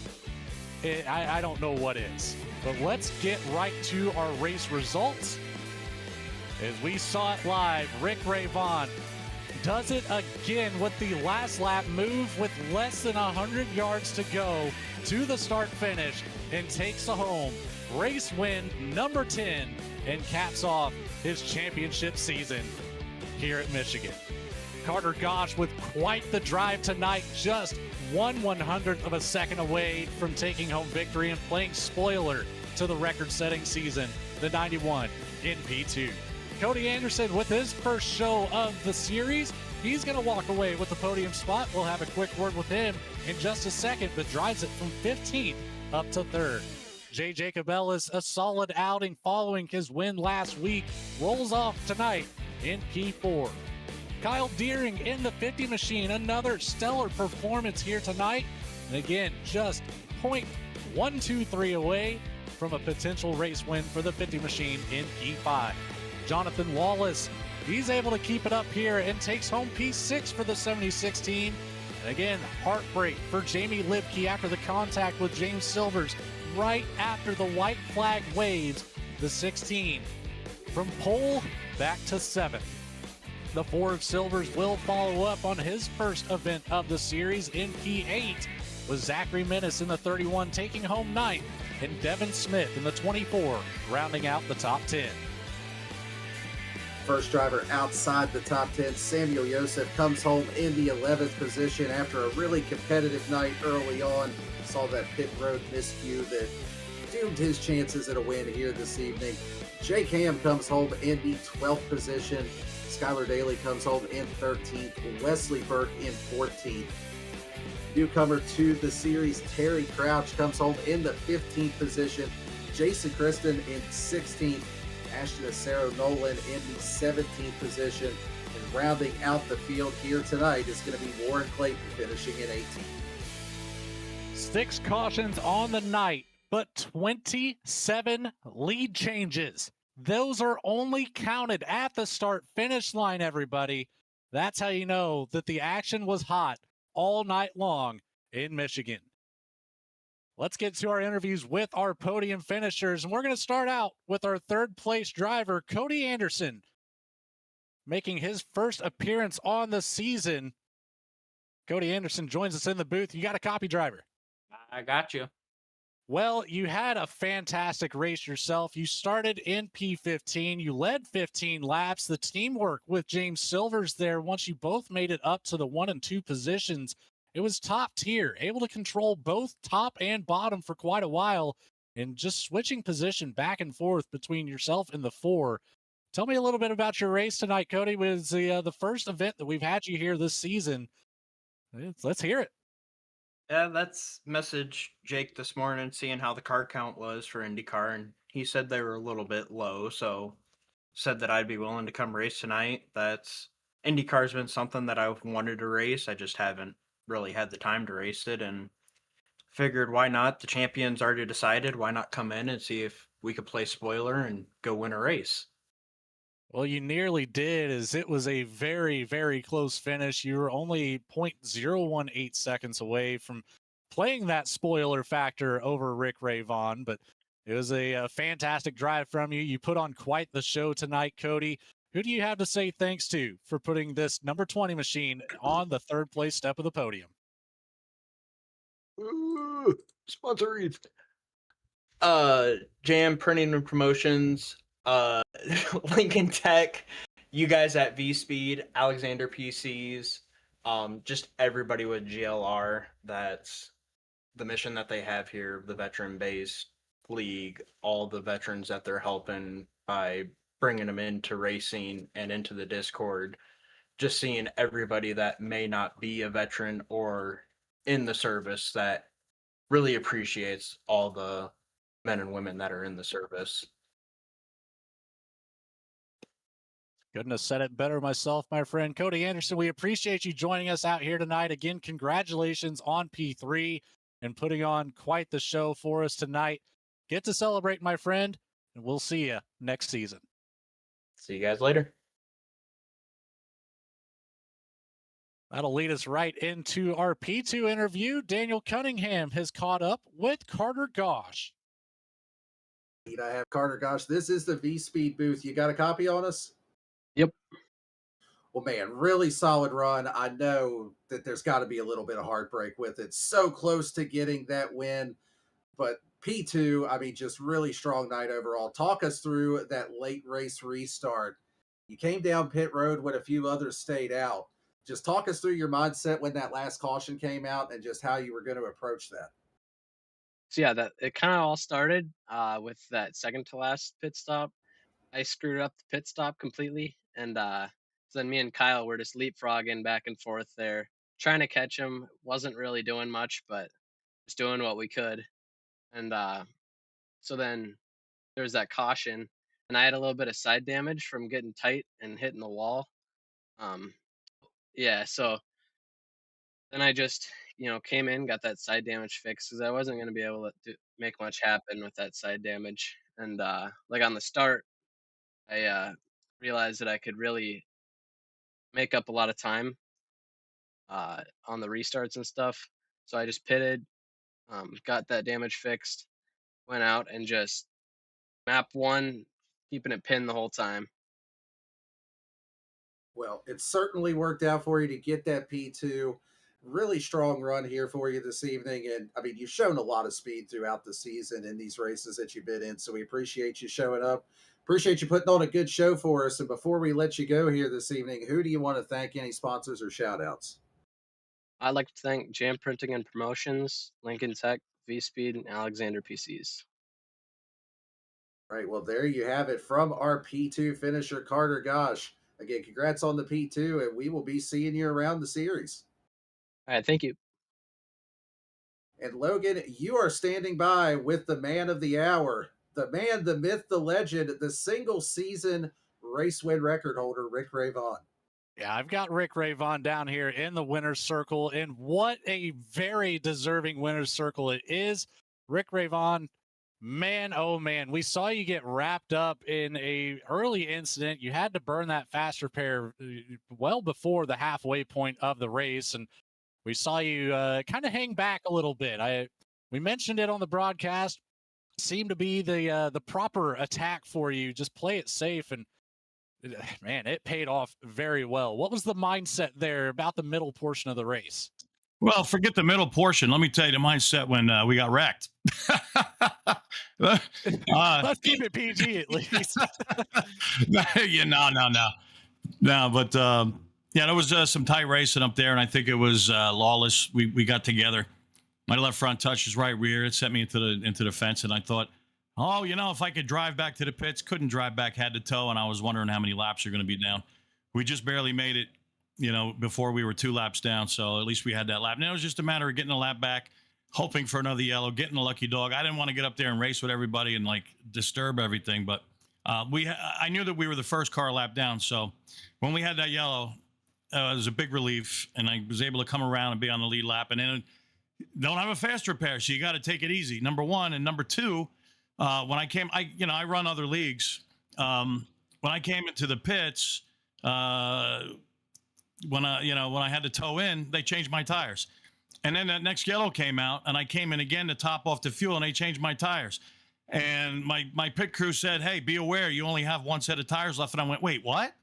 I don't know what is. But let's get right to our race results. As we saw it live, Rick Ray Vaughn does it again with the last lap move with less than 100 yards to go to the start finish and takes the home race win number 10 and caps off his championship season here at Michigan. Carter Gosh with quite the drive tonight, just 1/100th of a second away from taking home victory and playing spoiler to the record-setting season, the 91 in P2. Cody Anderson with his first show of the series. He's going to walk away with the podium spot. We'll have a quick word with him in just a second, but drives it from 15th up to 3rd. Jay Jacob Ellis, a solid outing following his win last week, rolls off tonight in P4. Kyle Deering in the 50 machine, another stellar performance here tonight. And again, just 0.123 away from a potential race win for the 50 machine in P5. Jonathan Wallace, he's able to keep it up here and takes home P6 for the 76 team. And again, heartbreak for Jamie Libke after the contact with James Silvers right after the white flag waves the 16 from pole back to 7th. The 4 of Silvers will follow up on his first event of the series in P8 with Zachary Minnis in the 31 taking home 9th and Devin Smith in the 24 rounding out the top 10. First driver outside the top 10, Samuel Yosef, comes home in the 11th position after a really competitive night early on. Saw that pit road miscue that doomed his chances at a win here this evening. Jake Ham comes home in the 12th position. Skylar Daly comes home in 13th. Wesley Burke in 14th. Newcomer to the series, Terry Crouch, comes home in the 15th position. Jason Kristen in 16th. Ashton Acero Nolan in the 17th position. And rounding out the field here tonight is going to be Warren Clayton finishing in 18th. 6 cautions on the night, but 27 lead changes. Those are only counted at the start-finish line, everybody. That's how you know that the action was hot all night long in Michigan. Let's get to our interviews with our podium finishers, and we're going to start out with our third-place driver, Cody Anderson, making his first appearance on the season. Cody Anderson joins us in the booth. You got a copy, driver? I got you. Well, you had a fantastic race yourself. You started in P15. You led 15 laps. The teamwork with James Silvers there, once you both made it up to the 1 and 2 positions, it was top tier, able to control both top and bottom for quite a while and just switching position back and forth between yourself and the 4. Tell me a little bit about your race tonight, Cody. It was the first event that we've had you here this season. Let's hear it. Yeah, that's messaged Jake this morning, seeing how the car count was for IndyCar, and he said they were a little bit low, so said that I'd be willing to come race tonight. IndyCar's been something that I've wanted to race. I just haven't really had the time to race it, and figured why not? The champion's already decided. Why not come in and see if we could play spoiler and go win a race? Well, you nearly did, as it was a very, very close finish. You were only 0.018 seconds away from playing that spoiler factor over Rick Ray Vaughn, but it was a fantastic drive from you. You put on quite the show tonight, Cody. Who do you have to say thanks to for putting this number 20 machine on the third place step of the podium? Ooh, sponsories. Jam Printing and Promotions, Lincoln Tech, you guys at V-Speed, Alexander PCs, just everybody with GLR. That's the mission that they have here, the veteran-based league, all the veterans that they're helping by bringing them into racing and into the Discord, just seeing everybody that may not be a veteran or in the service that really appreciates all the men and women that are in the service. Couldn't have said it better myself, my friend. Cody Anderson, we appreciate you joining us out here tonight. Again, congratulations on P3 and putting on quite the show for us tonight. Get to celebrate, my friend, and we'll see you next season. See you guys later. That'll lead us right into our P2 interview. Daniel Cunningham has caught up with Carter Gosh. I have Carter Gosh. This is the V Speed booth. You got a copy on us? Yep. Well, man, really solid run. I know that there's got to be a little bit of heartbreak with it. So close to getting that win, but P2, I mean, just really strong night overall. Talk us through that late race restart. You came down pit road when a few others stayed out. Just talk us through your mindset when that last caution came out and just how you were going to approach that. So yeah, that it kind of all started with that second to last pit stop. I screwed up the pit stop completely, and so then me and Kyle were just leapfrogging back and forth there, trying to catch him. Wasn't really doing much, but just doing what we could. And so then there was that caution, and I had a little bit of side damage from getting tight and hitting the wall. Um, yeah, so then I just came in, got that side damage fixed because I wasn't going to be able to make much happen with that side damage. And like on the start, I realized that I could really make up a lot of time on the restarts and stuff. So I just pitted, got that damage fixed, went out and just map one, keeping it pinned the whole time. Well, it certainly worked out for you to get that P2. Really strong run here for you this evening. And I mean, you've shown a lot of speed throughout the season in these races that you've been in. So we appreciate you showing up. Appreciate you putting on a good show for us. And before we let you go here this evening, who do you want to thank? Any sponsors or shout outs? I'd like to thank Jam Printing and Promotions, Lincoln Tech, V Speed, and Alexander PCs. All right. Well, there you have it from our P2 finisher, Carter Gosh. Again, congrats on the P2, and we will be seeing you around the series. All right, thank you. And Logan, you are standing by with the man of the hour, the man, the myth, the legend, the single season race win record holder, Rick Ray Vaughn. Yeah, I've got Rick Ray Vaughn down here in the winner's circle, and what a very deserving winner's circle it is. Rick Ray Vaughn, man, oh man, we saw you get wrapped up in a early incident. You had to burn that fast repair well before the halfway point of the race, and we saw you kind of hang back a little bit. We mentioned it on the broadcast. Seemed to be the proper attack for you. Just play it safe, and man, it paid off very well. What was the mindset there about the middle portion of the race? Well, forget the middle portion. Let me tell you the mindset when we got wrecked. Let's keep it PG at least. No. But yeah, there was some tight racing up there, and I think it was lawless. We got together. My left front touched his right rear. It sent me into the fence, and I thought, oh, if I could drive back to the pits, couldn't drive back, had to tow, and I was wondering how many laps are going to be down. We just barely made it, before we were 2 laps down, so at least we had that lap. And it was just a matter of getting a lap back, hoping for another yellow, getting a lucky dog. I didn't want to get up there and race with everybody and, disturb everything, but I knew that we were the first car lap down, so when we had that yellow, it was a big relief, and I was able to come around and be on the lead lap. And then don't have a fast repair, so you got to take it easy, number one. And number two, when I came, I run other leagues. When I came into the pits, when I had to tow in, they changed my tires. And then that next yellow came out, and I came in again to top off the fuel, and they changed my tires. And my pit crew said, hey, be aware, you only have 1 set of tires left. And I went, wait, what?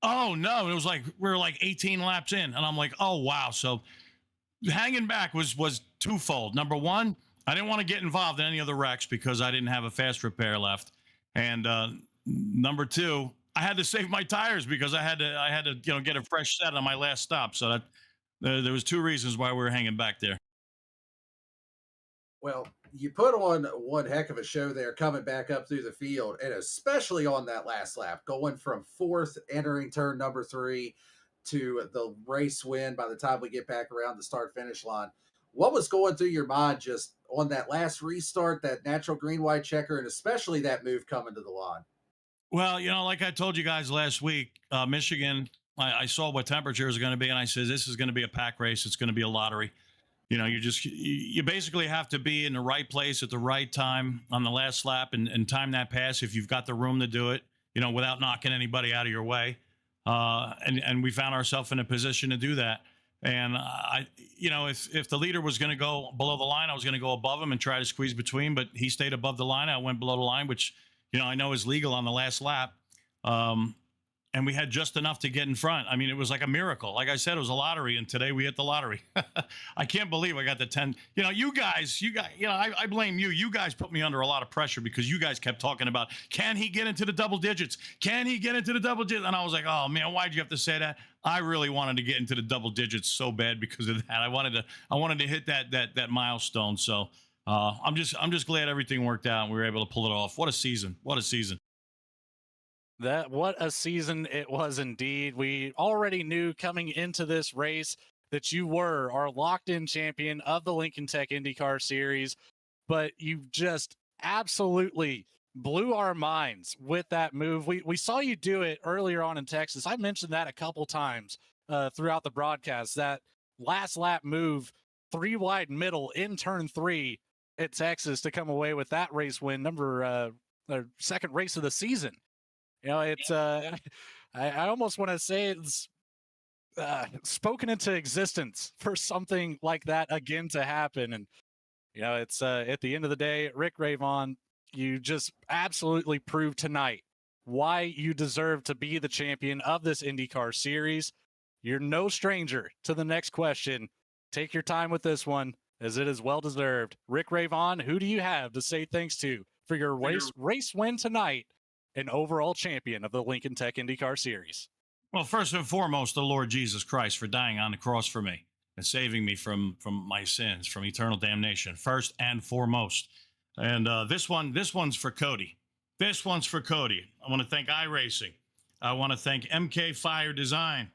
Oh, no. It was we were 18 laps in. And I'm like, oh, wow. So hanging back was twofold. Number one, I didn't want to get involved in any other wrecks because I didn't have a fast repair left. And number two, I had to save my tires because I had to get a fresh set on my last stop. So that there was 2 reasons why we were hanging back there. Well, you put on one heck of a show there coming back up through the field, and especially on that last lap, going from 4th, entering turn number 3 to the race win by the time we get back around the start finish line. What was going through your mind just on that last restart, that natural green white checker, and especially that move coming to the line? Well, like I told you guys last week, Michigan, I saw what temperature is going to be, and I said, this is going to be a pack race. It's going to be a lottery. You basically have to be in the right place at the right time on the last lap and time that pass if you've got the room to do it, without knocking anybody out of your way. and we found ourselves in a position to do that. And if the leader was going to go below the line, I was going to go above him and try to squeeze between, but he stayed above the line. I went below the line, which, I know is legal on the last lap. And we had just enough to get in front. I mean, it was like a miracle. Like I said, it was a lottery, and today we hit the lottery. I can't believe I got the 10. You guys, I blame you. You guys put me under a lot of pressure because you guys kept talking about, can he get into the double digits? Can he get into the double digits? And I was like, oh man, why'd you have to say that? I really wanted to get into the double digits so bad because of that. I wanted to hit that milestone. So I'm just glad everything worked out and we were able to pull it off. What a season! What a season! What a season it was indeed. We already knew coming into this race that you were our locked-in champion of the Lincoln Tech IndyCar Series, but you just absolutely blew our minds with that move. We saw you do it earlier on in Texas. I mentioned that a couple times throughout the broadcast, that last lap move, 3 wide middle in turn 3 at Texas to come away with that race win, second race of the season. It's I almost want to say it's spoken into existence for something like that again to happen. And it's at the end of the day, Rick Ravon, you just absolutely proved tonight why you deserve to be the champion of this IndyCar Series. You're no stranger to the next question. Take your time with this one, as it is well deserved. Rick Ravon, who do you have to say thanks to for your race win tonight? An overall champion of the Lincoln Tech IndyCar Series? Well, first and foremost, the Lord Jesus Christ for dying on the cross for me and saving me from my sins, from eternal damnation, first and foremost. And this one's for Cody. This one's for Cody. I want to thank iRacing. I want to thank MK Fire Design.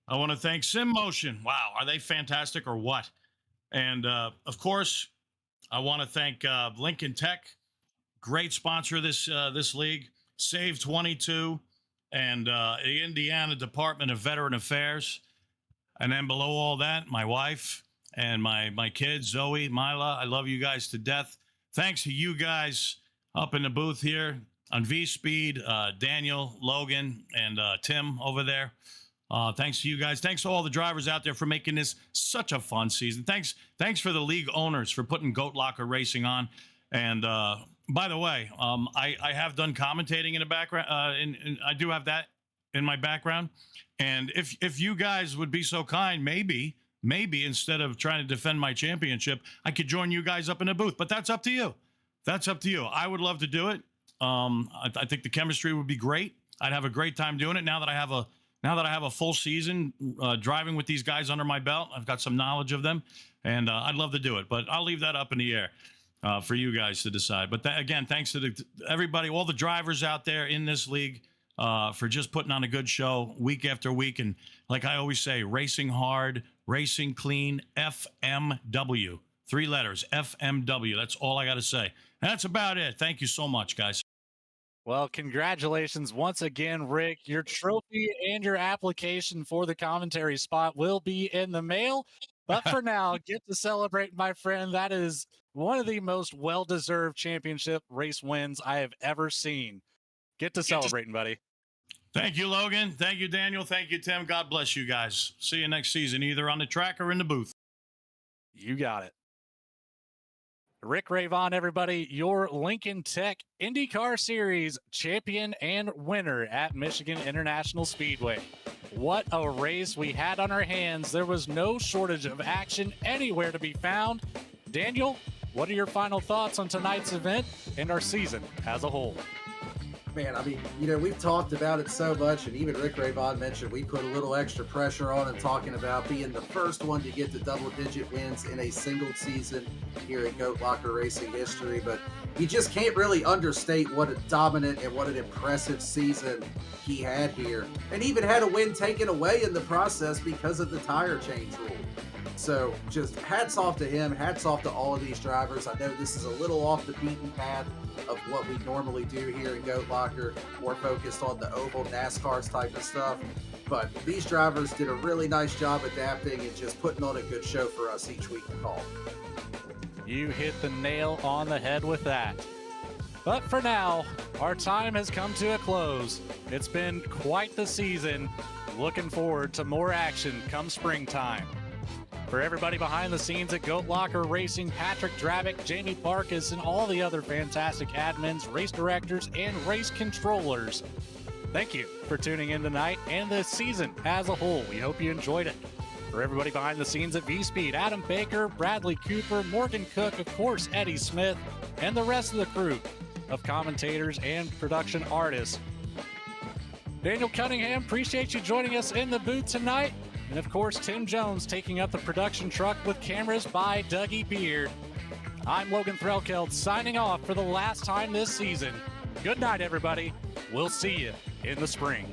I want to thank SimMotion. Wow, are they fantastic or what? And of course, I want to thank Lincoln Tech, great sponsor of this league. Save 22 and the Indiana Department of Veteran Affairs. And then below all that, my wife and my kids, Zoe, Mila. I love you guys to death. Thanks to you guys up in the booth here on V-Speed, Daniel, Logan, and Tim over there. Thanks to you guys. Thanks to all the drivers out there for making this such a fun season. Thanks for the league owners for putting Goat Locker Racing on. And by the way, I have done commentating in the background, and I do have that in my background. And if you guys would be so kind, maybe instead of trying to defend my championship, I could join you guys up in the booth. But that's up to you. That's up to you. I would love to do it. I think the chemistry would be great. I'd have a great time doing it. Now that I have a full season driving with these guys under my belt, I've got some knowledge of them, and I'd love to do it. But I'll leave that up in the air. For you guys to decide. But again, thanks to everybody, all the drivers out there in this league for just putting on a good show week after week. And like I always say, racing hard, racing clean, FMW. 3 letters, FMW. That's all I got to say. And that's about it. Thank you so much, guys. Well, congratulations once again, Rick. Your trophy and your application for the commentary spot will be in the mail. But for now, get to celebrate, my friend. That is one of the most well-deserved championship race wins I have ever seen. Get to celebrating, buddy. Thank you, Logan. Thank you, Daniel. Thank you, Tim. God bless you guys. See you next season, either on the track or in the booth. You got it. Rick Ravon, everybody, your Lincoln Tech IndyCar Series champion and winner at Michigan International Speedway. What a race we had on our hands. There was no shortage of action anywhere to be found. Daniel, what are your final thoughts on tonight's event and our season as a whole? Man, I mean, we've talked about it so much, and even Rick Ravon mentioned we put a little extra pressure on and talking about being the first one to get to double-digit wins in a single season here in Goat Locker Racing history. But you just can't really understate what a dominant and what an impressive season he had here. And even had a win taken away in the process because of the tire change rule. So just hats off to him, hats off to all of these drivers. I know this is a little off the beaten path of what we normally do here in Goat Locker, more focused on the oval NASCAR type of stuff. But these drivers did a really nice job adapting and just putting on a good show for us each week to call. You hit the nail on the head with that. But for now, our time has come to a close. It's been quite the season. looking forward to more action come springtime. For everybody behind the scenes at Goat Locker Racing, Patrick Dravick, Jamie Barkas, and all the other fantastic admins, race directors, and race controllers, thank you for tuning in tonight and the season as a whole. We hope you enjoyed it. For everybody behind the scenes at V-Speed, Adam Baker, Bradley Cooper, Morgan Cook, of course, Eddie Smith, and the rest of the crew of commentators and production artists. Daniel Cunningham, appreciate you joining us in the booth tonight. And of course, Tim Jones taking up the production truck with cameras by Dougie Beard. I'm Logan Threlkeld signing off for the last time this season. Good night, everybody. We'll see you in the spring.